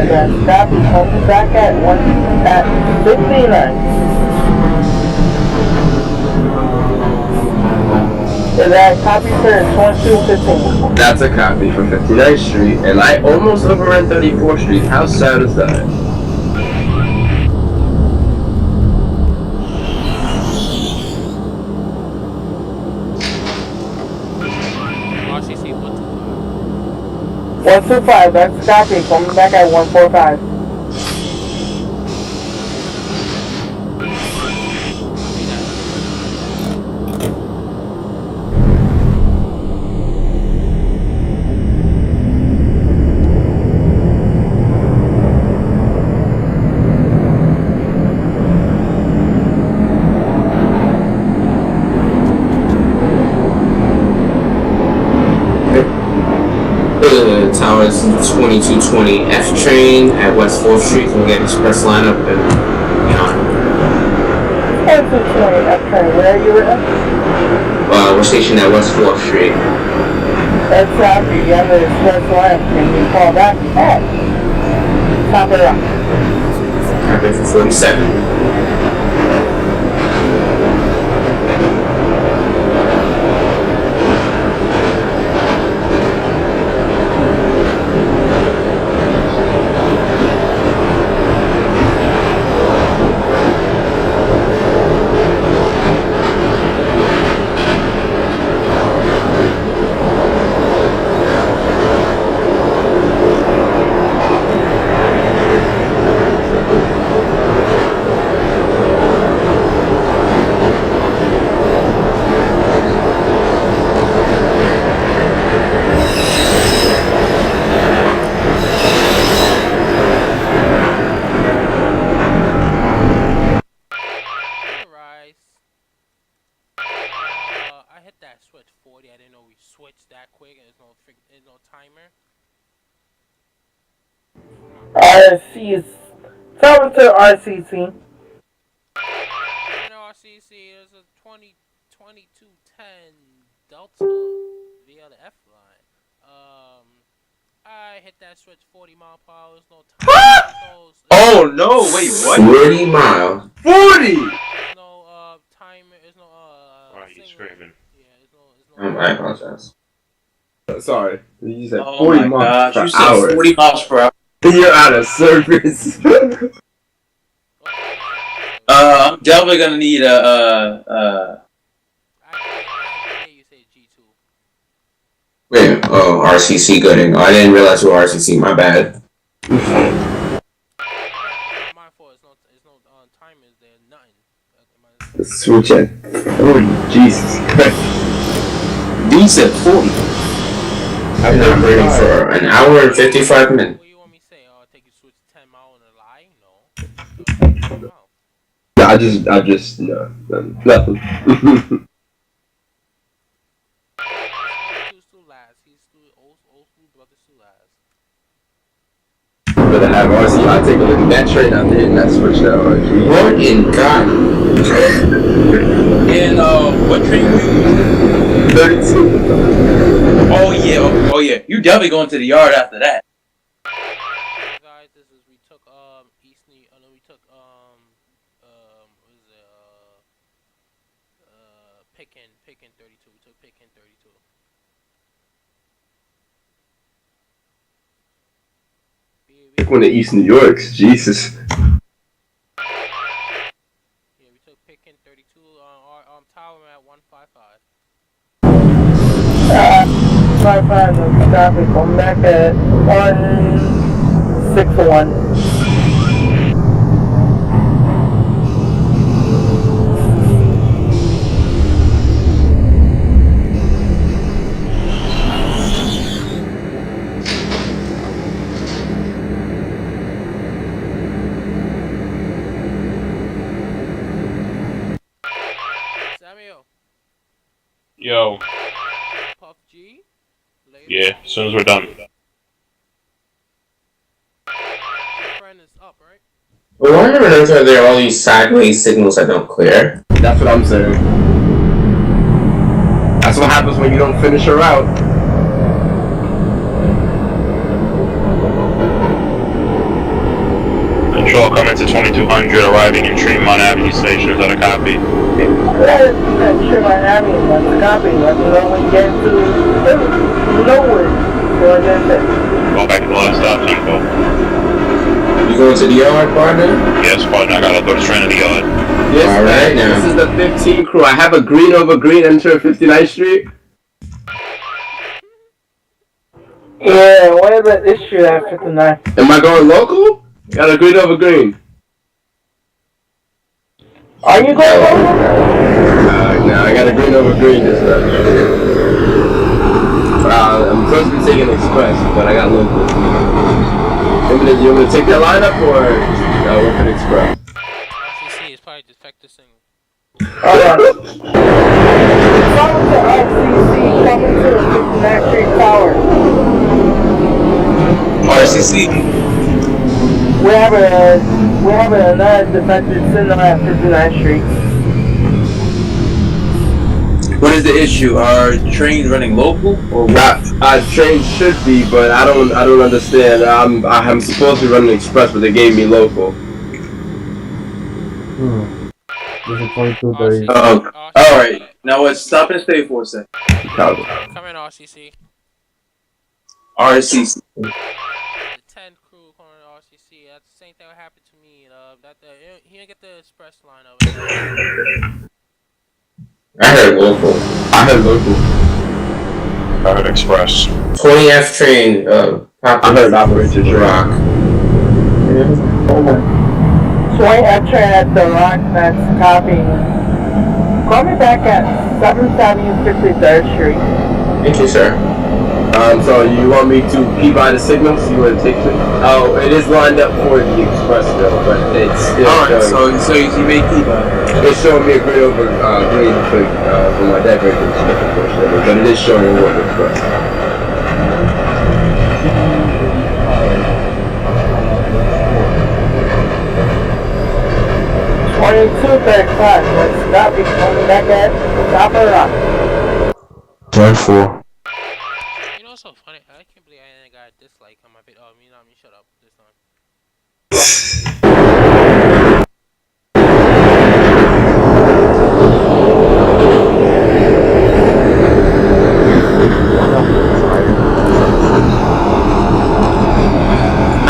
Then stop coming back at 59. Is that a copy for 2215? That's a copy from 59th Street, and I almost overran 34th Street. How sad is that? RCC 125. 125, that's a copy. Coming back at 145. Towers 2220 F train at West 4th Street. Can we get express lineup and beyond? 2220 F train, where are you at? We're stationed at West 4th Street. That's copy. You have an express line. Can you call back at top it up? Copy for 47. RCC. Tell them to RCC. RCC is a 2210 Delta via the F line. I hit that switch 40 mile per hour. There's no time. Oh no! Wait, what? 40 miles. 40. There's no timer. There's no Why are you screaming? Yeah, there's no. I apologize. Sorry, you said Oh 40 my miles gosh, per you hour. said 40 miles per hour. You're out of service. I'm definitely gonna need a Wait, oh, RCC Gooding. Oh, I didn't realize you were RCC, my bad. Switch it. Oh, Jesus Christ. Dude said 40. I've been operating for an hour and 55 minutes. No, I just, no, nothing. Better have RCI I'll take a look at that train out there and that switch that RG. What in God? And what train were you using? 32. Oh yeah. You definitely going to the yard after that. Guys, we took Pickin 32. We took Pickin 32. One of East New York's, Jesus. Yeah, we took Pickin 32 on tower at 155. 55, no copy. Come back at 161. Samuel. Yo. Puff G. Yeah, as soon as we're done. Your friend is up, right? Well, why on earth are there all these sideways signals that don't clear? That's what I'm saying. That's what happens when you don't finish a route. Control coming to 2200, arriving in Tremont Avenue Station. Is that a copy? That Tremont Avenue, that's a copy. Let me know when you get to Norwood. Go back to the last stop, Info. You going to the yard, partner? Yes, partner. I gotta go to train to the yard. Yes, all right, now. This is the 15 crew. I have a green over green enter 59th Street. Yeah, what about this street at 59? Am I going local? Got a green over green. Are you going local? No, I got a green over green this time. I'm supposed to be taking express, but I got local. You want me to take that lineup or work at express? RCC is probably defective signal. Alright. Coming to RCC, coming to the 59th Street Tower. RCC. We have another defective signal at 59th Street. What is the issue? Are trains running local or what? Trains should be, but I don't understand. I'm supposed to be running express, but they gave me local. This is 2230. Alright. Now let's stop and stay for a second. Come in, RCC. RCC. The 10 crew coming in RCC. That's the same thing that happened to me. He didn't get the express line over there. I heard local. I heard express. 20F train, I heard operator Rock. 20F train at the Rock, that's copying. Call me back at 753rd Street. Thank you, sir. So you want me to key by the signals? You want to take it? Oh, it is lined up for the express though, but it's still Alright, so you may key by. It's showing me a green over green for my deck breaker, unfortunately, but it is showing me over express. $22.35. Let's stop it. Coming back at Top of Rock. 10-4. You know what's so funny? I can't believe I ain't got a dislike on my video. Oh, you know what I mean? Shut up this time.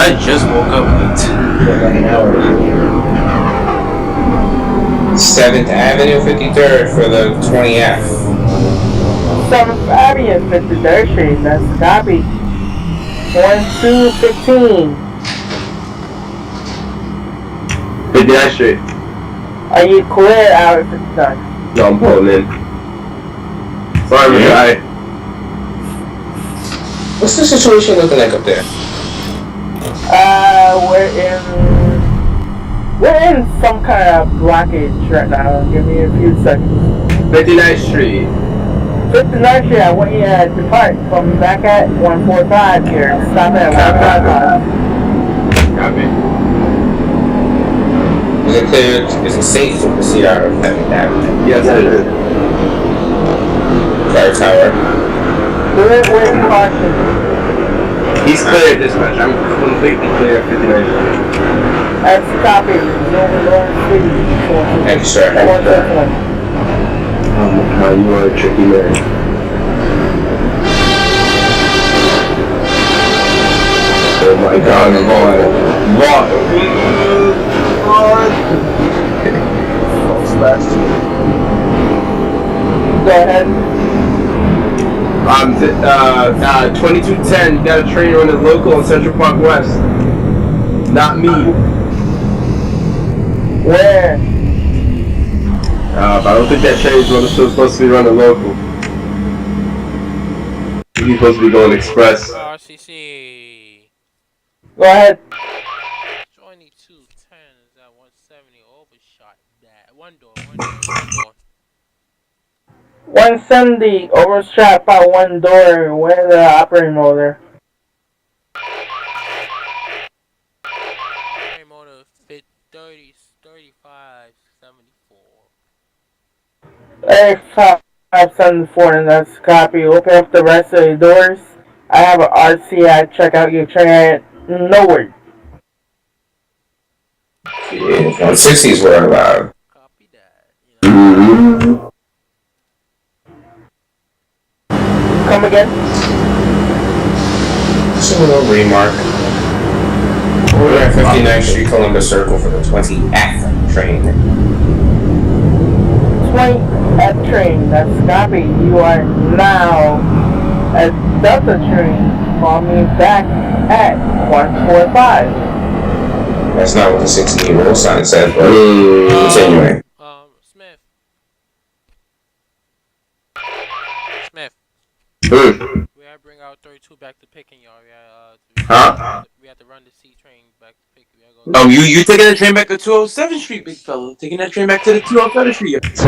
I just woke up late. Like an hour. 7th Avenue, 53rd for the 20F. 7th Avenue, 53rd Street. That's copy. 1215. 59th Street. Are you clear out at 59? No, I'm pulling in. Sorry, guy. What's the situation looking like up there? We're in some kind of blockage right now. Give me a few seconds. 59th Street. 59th Street, I want you to depart from back at 145 here. Stop at 155. Copy. Is it clear? Is it safe to proceed out of heavy damage? Yes, it is. Fire tower. Do it with caution. He's clear, dispatch. I'm completely clear, 59. That's copy. North City. Extra. You are a tricky man. Oh my god, what? Go ahead. 2210, you got a train running local on Central Park West. Not me. Where? But I don't think that train is still supposed to be running local. He's supposed to be going express. RCC. Go ahead. 2210 is at 170. Overshot that. One door. 170 overshot by one door. Where the operating motor? Operating motor fit 30, 35, 74. 3574, and that's copy. Open up the rest of the doors. I have an RCI. Check out your train. Nowhere. Yeah, 160s were allowed. Copy that. Come again? Just a little remark. We're at 59th Street, Columbus Circle for the 20F train. 20F train, that's copy. You are now at Delta train. Call me back at 145. That's not what the 16-year-old sign said, but continuing. Smith. Hmm. We had to bring out 32 back to picking y'all. We had to run the C train back to pick. You taking that train back to 207th Street, big fella. Taking that train back to the 207th Street. If I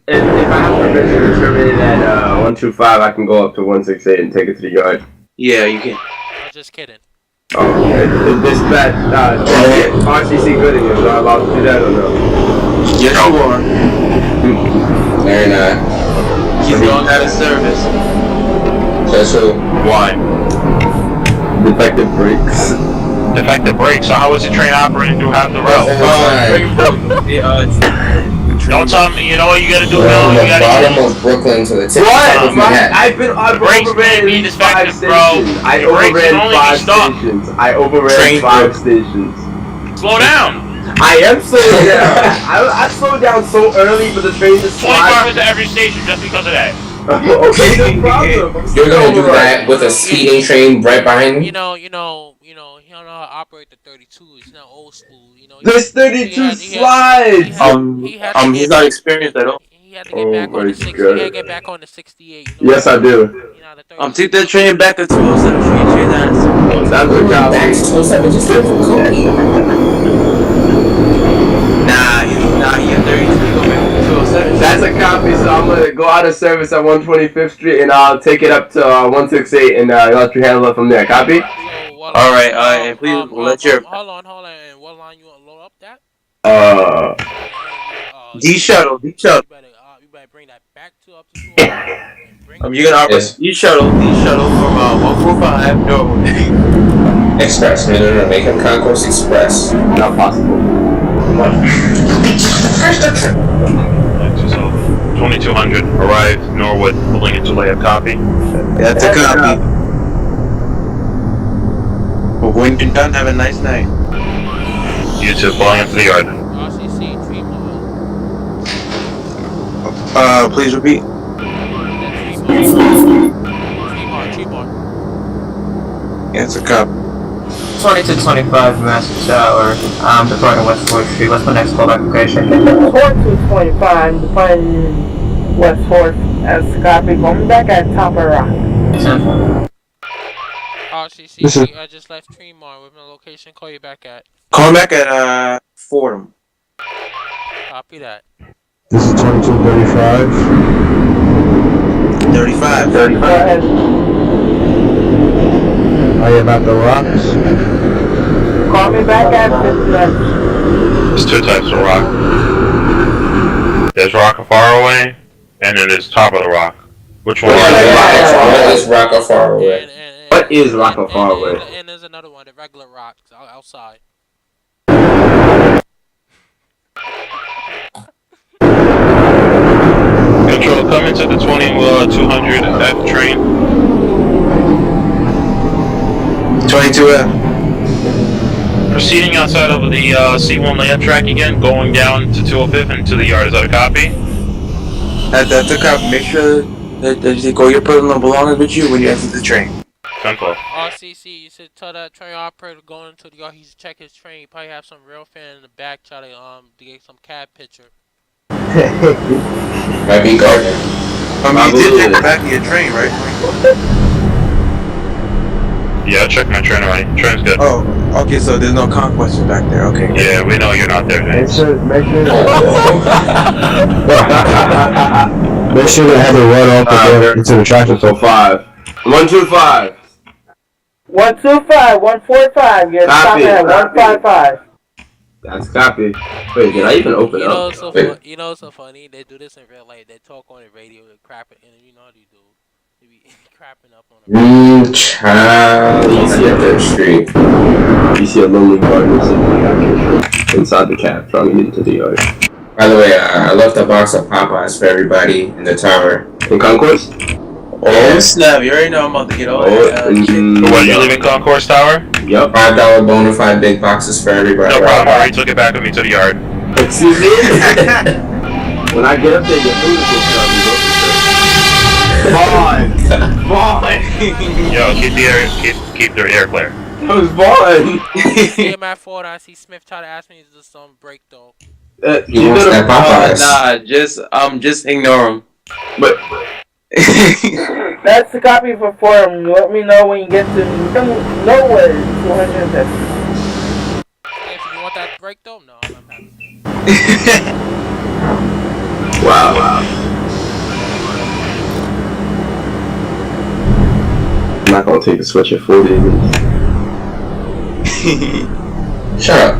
have permission to terminate at 125, I can go up to 168 and take it to the yard. Yeah, you can. I'm just kidding. Okay. Is this bad? RCC Gooding, is not allowed to do that or no? Yes, you are. They're not. He's going out of service. That's who? Why? Defective brakes. Defective brakes. So how is the train operating to have the route? Don't tell me. You know what you gotta do, Bill? From You the gotta bottom of Brooklyn to the tip of Manhattan. I've overran being defective, bro. I overran 5 stations. I overran 5 stations. Slow down. I am slowing down. I slowed down so early, but the train just 25 into every station just because of that. Okay, no problem. You're gonna do that with a speeding train right behind me? You know, he don't know how to operate the 32. It's not old school. This 32 slides. He's not experienced at all. He had to get back on the 60. He had to get back on the 68. Yes, I do. Take that train back to 207 Street. That's the job. Back to 207, just go for Cody. Nah, you're 32. Go back to 207. That's a copy, so I'm gonna go out of service at 125th Street and I'll take it up to 168 and you'll let you handle it from there. Copy? Alright, and please let your... Hold on. And what line you want to load up that? D shuttle. You better bring that back to up to 2. You're gonna operate D shuttle from 145 Norwood. Express, no, make him Concourse Express. Not possible. 2200 arrived Norwood, pulling into lay a copy. That's a copy. But when you're done, have a nice night. You two pulling into the yard. RCC, Please repeat. Tremont. Yeah, it's a copy. 2225 Master Tower. I'm departing West 4th Street. What's my next callback location? 4225, departing West 4th as copy. Going back at Top of Rock. RCC, I just left Tremont with my location. Call you back at. Call back at Fordham. Copy that. This is 2235. 35. Go ahead. I am at the rocks. Call me back at 59. There's two types of rock. There's rock far away, and then there's top of the rock. Which one? What is rock far away? What is rock far away? And there's another one, the regular rocks outside. Control, come into the 200 F train. 22F. Proceeding outside of the C1 layup track again, going down to 205th and to the yard. Is that a copy? That's a copy. Make sure that you take all your personal belongings with you when you exit the train. 10-12. RCC, you should tell that train operator going to the yard, he should check his train. He probably have some real fan in the back, try to get some cab picture. Might be Gardner. You did check the back of your train, right? Yeah, I checked my train already. Train's good. Oh, okay, so there's no conquest back there, okay. Yeah, we know you're not there, James. Make sure they have a run off into the traffic. So 5. 125. 125, 145. You're stopping at 155. That's copy. Wait, did I even open up? You know what's so funny? They do this in real life. They talk on the radio, they crap it, and you know how they do. They be crapping up on the radio. Child. Easy up that street. You see a lonely gardener sitting inside the cab, trying to get into the yard. By the way, I left a box of Popeyes for everybody in the tower. In Concourse? Oh snap, you already know I'm about to get all that. What, you live in Concourse Tower? Yep. $5 bona fide big boxes for everybody. No problem, I already took it back with me to the yard. Excuse me? When I get up there, your food is going to be Vaughn! Yo, keep their air clear. That was Vaughn! I see him at Ford, I see Smith try to ask me to do some break though. You want that Popeyes? Nah, just ignore him. But That's the copy for forum. Let me know when you get to nowhere. 250. If you want that break though, no, I'm happy. wow. I'm not gonna take a switch at 40. Shut up.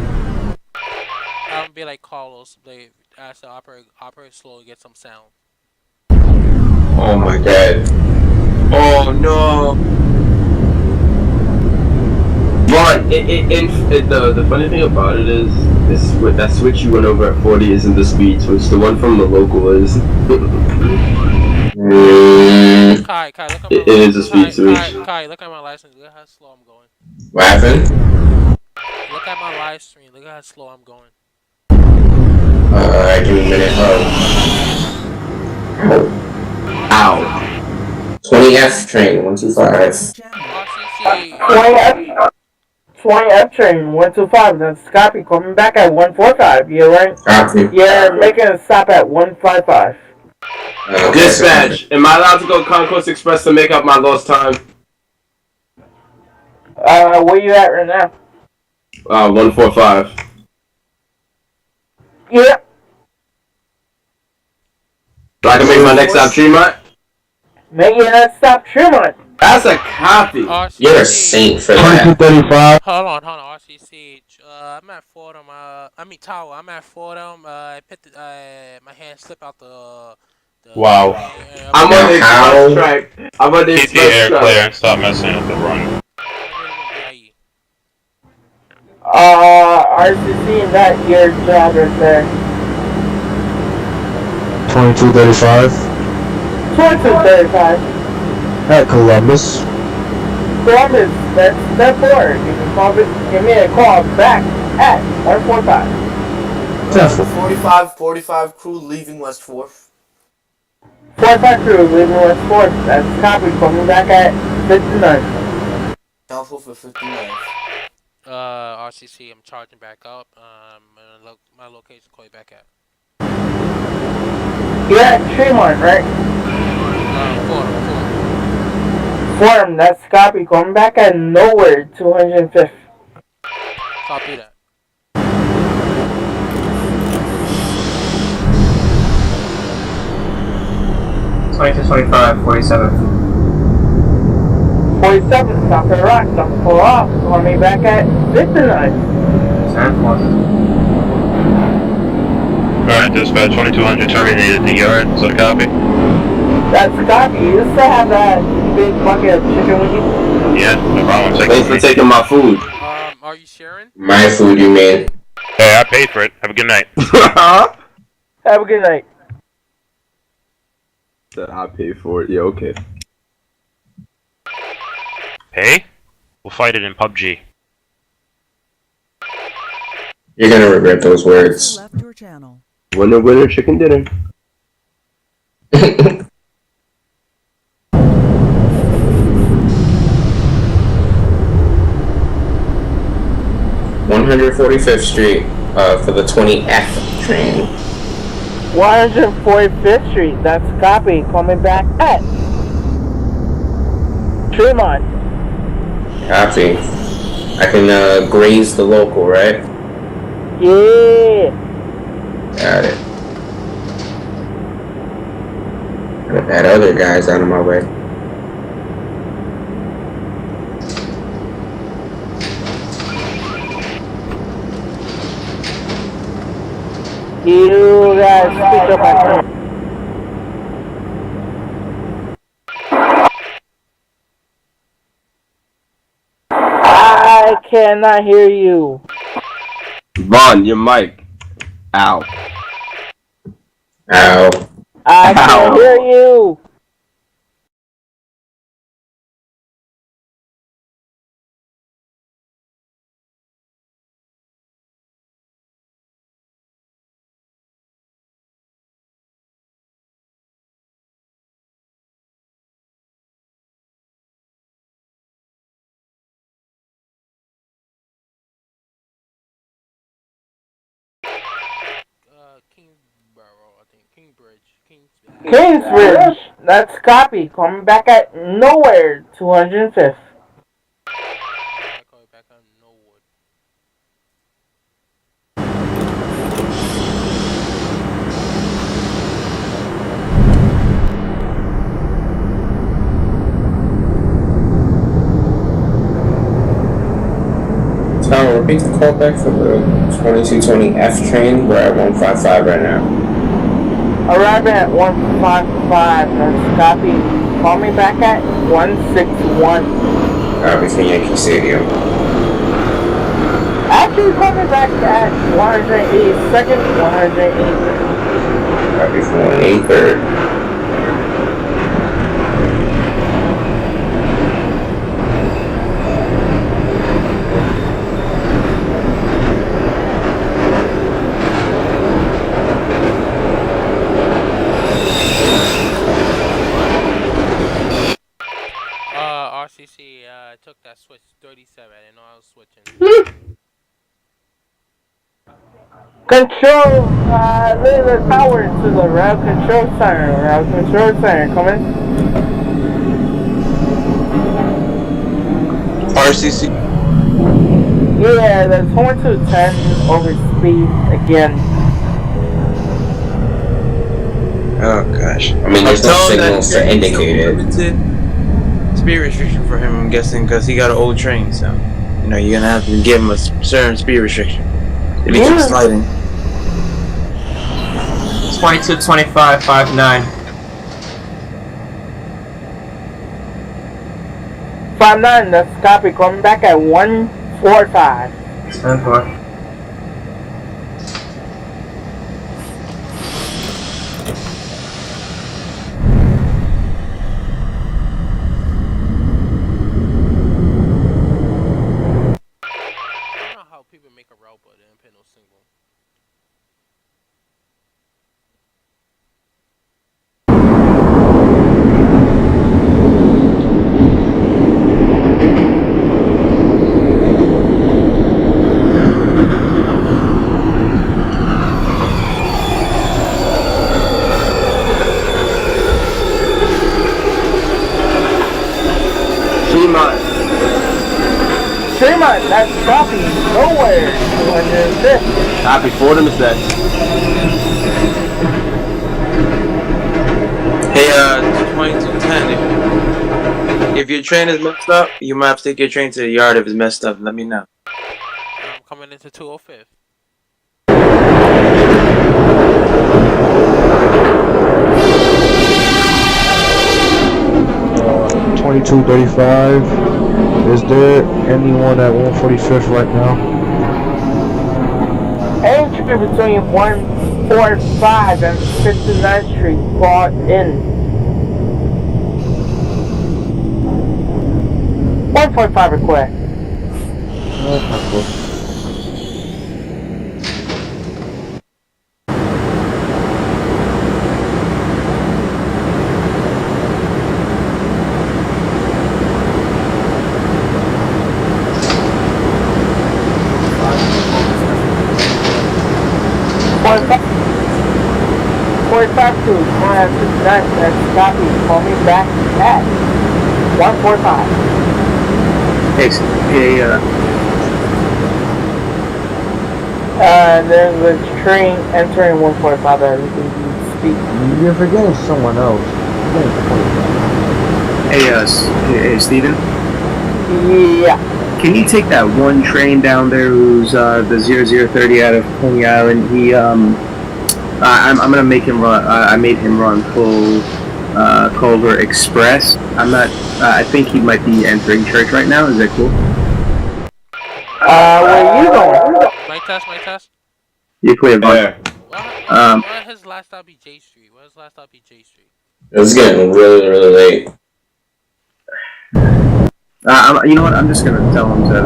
I'm gonna be like Carlos. They ask the operator slow to get some sound. Oh my god. Oh no. Vaughn, the funny thing about it is, that switch you went over at 40 isn't the speed switch. The one from the local is. Kai, look at my it is a speed switch. Kai, look at my license. Look how slow I'm going. What happened? Look at my live stream. Look how slow I'm going. Alright, give me a minute. Ow. 20F train, 125. 20F train, 125. That's copy. Coming back at 145. You're right. Copy. You're making a stop at 155. Dispatch, am I allowed to go Concourse Express to make up my lost time? Where you at right now? 145. Yeah. So I can make my next stop Tremont? Make your next stop Tremont. That's a copy. RCC. You're a saint for that. 35. Hold on, RCC. I'm at Fordham. Tower. I'm at Fordham. I picked my hand slipped out the Wow. I'm on the express track. Keep the air clear and stop messing with the run. RCC, that your job right there. 2235. 2235. At Columbus. Columbus, that's step 4. You can give me a call back at 145. 45 crew leaving West 4th. 45 crew leaving West 4th. That's copy. Coming back at 59. Downfall for 59. RCC, I'm charging back up. My location, call you back at. You're at Tremont, right? Fordham, that's copy. Coming back at nowhere, 205th. Copy that. To 25, 47. 47, stop the rock, don't pull off. Call me back at 59. 10-1. dispatch, 2200 terminated the yard. Is that a copy? That's copy. You still have that big bucket of chicken with you? Yeah, no problem. Thanks for taking my food. Are you sharing? My food, you mean? Hey, I paid for it. Have a good night. Have a good night. Said I paid for it. Yeah, okay. Pay? We'll fight it in PUBG. You're gonna regret those words. Left your channel. Winner, winner, chicken dinner. (145th Street) for the 20F train. 145th Street. That's copy. Coming back at Tremont. Copy. I can graze the local, right? Yeah. Got it. Get that other guy's out of my way. You guys speak up my phone. I cannot hear you. Vaughn, your mic. Ow. Ow. I can't hear you. Kingsbridge. That's copy. Coming back at nowhere. 205th. Tom, repeat the callback for the 2220F train. We're at 155 right now. Arriving at 155. That's copy. Call me back at 161. Copy for Yankee Stadium. Actually, call me back at 182nd, 108th. Copy for 183rd. RCC, took that switch 37. I didn't know I was switching. Control, lead the tower to the route control center. Route control center, come in. RCC. Yeah, the 2210 over speed again. Oh gosh. I mean, there's no signals to indicate it. Speed restriction for him, I'm guessing, because he got an old train, so you know you're gonna have to give him a certain speed restriction if he keeps sliding. 222559. 59, that's copy. Coming back at 145. 10-4. Tremont, that's copy. Nowhere. 205th. Copy, Ford him is that. Hey, 2210. If your train is messed up, you might have to take your train to the yard if it's messed up. Let me know. I'm coming into 205th. $22.35. Is there anyone at 145th right now? Entry between 145 and 59th Street brought in. 145 request. Forty-five to 159, that's copy. Call me back at 145. There's a train entering 145 that we can speak. You're forgetting someone else. Hey, Steven? Yeah. Can you take that one train down there who's the 0030 out of Coney Island? I'm gonna make him run. I made him run full Culver Express. I think he might be entering church right now. Is that cool? Where are you going? My test. You clear, bud. Why his last stop be J Street? It's getting really, really late. You know what? I'm just gonna tell him to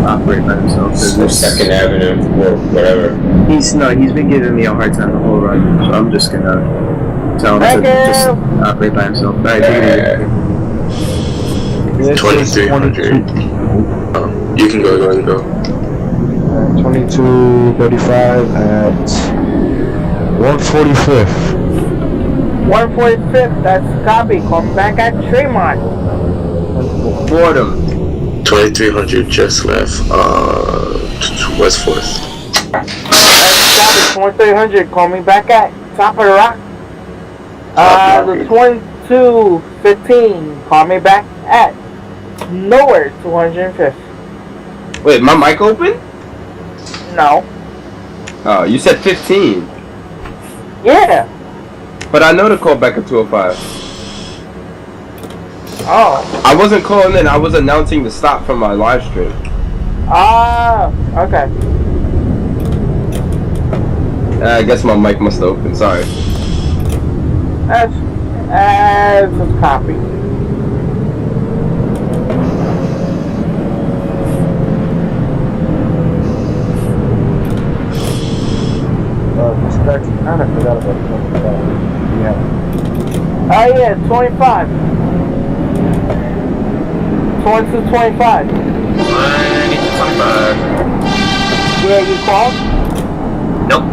operate by himself. Second Avenue or whatever. He's been giving me a hard time the whole ride, so I'm just gonna tell him to just operate by himself. Alright, take it easy. 2300. You can go. 22:35 at 145th. 145th, that's copy. Come back at Tremont. Boredom. 2300 just left. West 4th. That's copy. 2300. Call me back at Top of the Rock. The 2215. Call me back at Nowhere 205th. Wait, my mic open? No. Oh, you said 15. Yeah. But I know to call back at 205. Oh. I wasn't calling in, I was announcing the stop from my live stream. Okay. I guess my mic must have opened, sorry. That's a copy. I kind of forgot about 25. Yeah. Oh yeah, 25. 2225. 2225. Yeah, you called? Nope.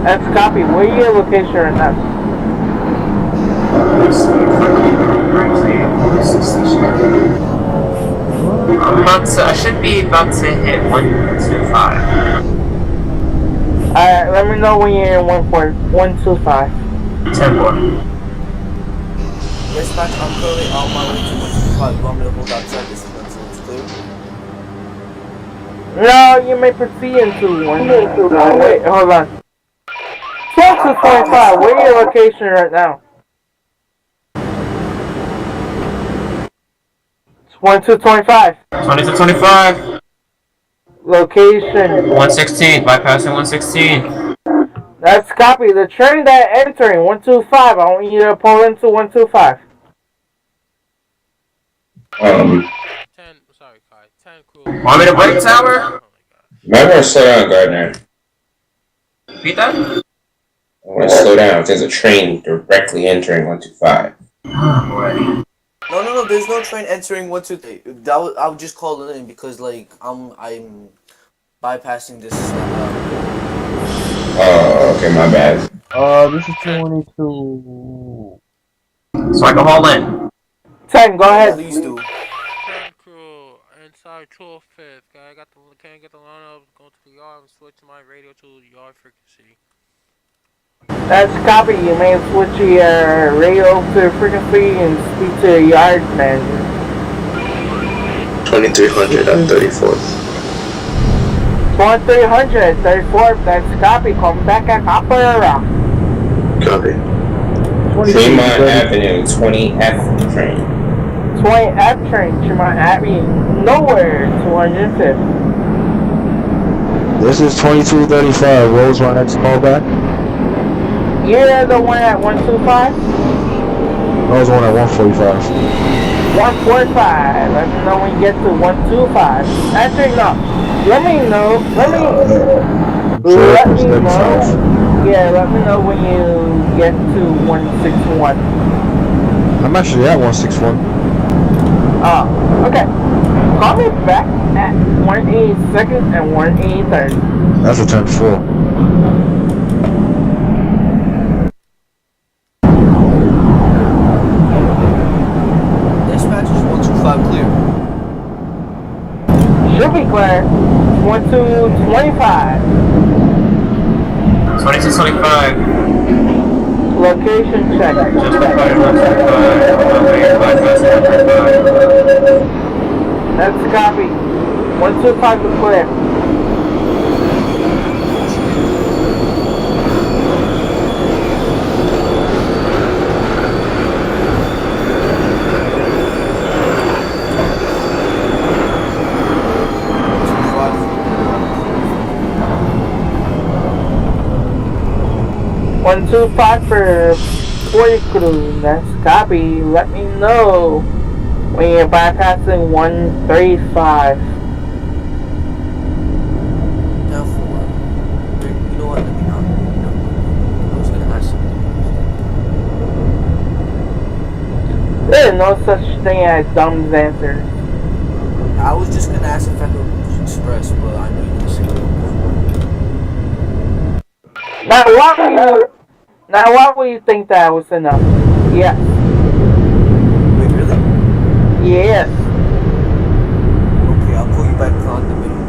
That's copy. Where your location right now? I should be about to hit 125. Alright, let me know when you're in 125. 10-4. Dispatch, I'm currently on my way to 125. You want me to hold outside this until it's clear? No, you may proceed into one. Wait, hold on. 2225, where your location right now? 2225. 2225. Location. 116. Bypassing 116. That's copy. The train that entering 125. I want you to pull into 125. 10 crew. Want me to break tower? Remember, slow down, Gardner. Repeat that? I want to slow down. There's a train directly entering 125. Oh boy. No, there's no train entering 123. I would just call it in because like I'm bypassing this. Oh, okay, my bad. This is 222. So I can haul in. 10, go ahead. Please do. 10 crew inside 205th. Can't get the line up. Go to the yard and switch my radio to yard frequency. That's copy. You may switch your radio to frequency and speak to your yard manager. 2300 at 34th. 2300, 34th, that's copy. Come back at Copper Rock. Copy. Tremont Avenue, 20F train. 20F train, Tremont Avenue, nowhere, 205th. This is 2235. What was my next callback? You're the one at 125? I was the one at 145. 145. Let me know when you get to 125. Actually, no. Let me know. Let me know. Yeah, let me know when you get to 161. I'm actually at 161. Oh, okay. Call me back at 182nd and 183rd. That's a 10-4. Dispatch is 125 clear. Should be clear. 1225. 2225. Location check. That's a copy. 125 to clear. One, 2, 5 for 40 crew. That's copy. Let me know when you're bypassing 135. Now for you know what? Let me not. I was gonna ask something. There is no such thing as dumb answers. I was just gonna ask if I could express, but I know you can say it. Now why would you think that was enough? Yes. Wait, really? Yes. Okay, I'll call you back on the minute.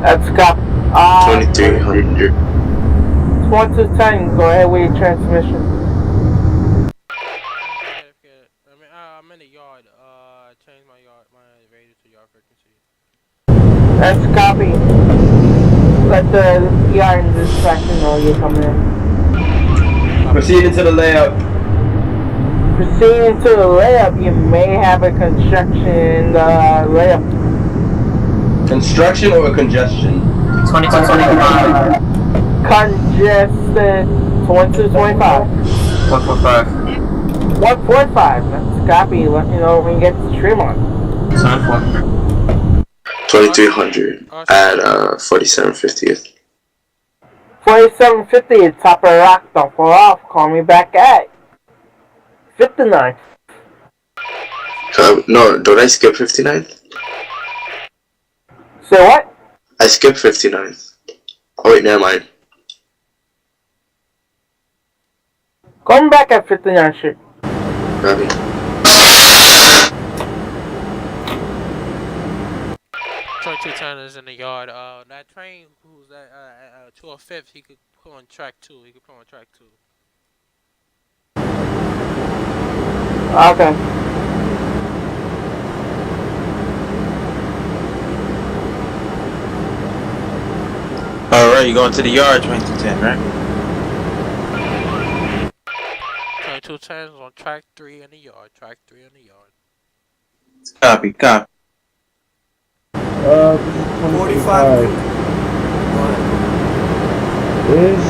That's cop. 2300. 1210. Go ahead with your transmission. I'm in the yard. Change my radio to yard frequency. That's copy. Let the yard and distraction know you're coming in. Proceeding to the layup. Proceeding to the layup, you may have a construction layup. Construction or congestion? 2225. Congested. 2225. 145. 145. That's copy. Let me know when you get to Tremont. 74. 2300 at 4750th. 4750 top of rock, don't fall off. Call me back at 59. No, don't I skip 59th? Say what? I skipped 59th. Oh wait, never mind. Call me back at 59, shit. Copy. 2210 is in the yard. That train who's at 205th, he could put on track 2. Okay. Alright, you going to the yard, 2210, right? 2210 is on track 3 in the yard. Copy. This is 45. 25. Is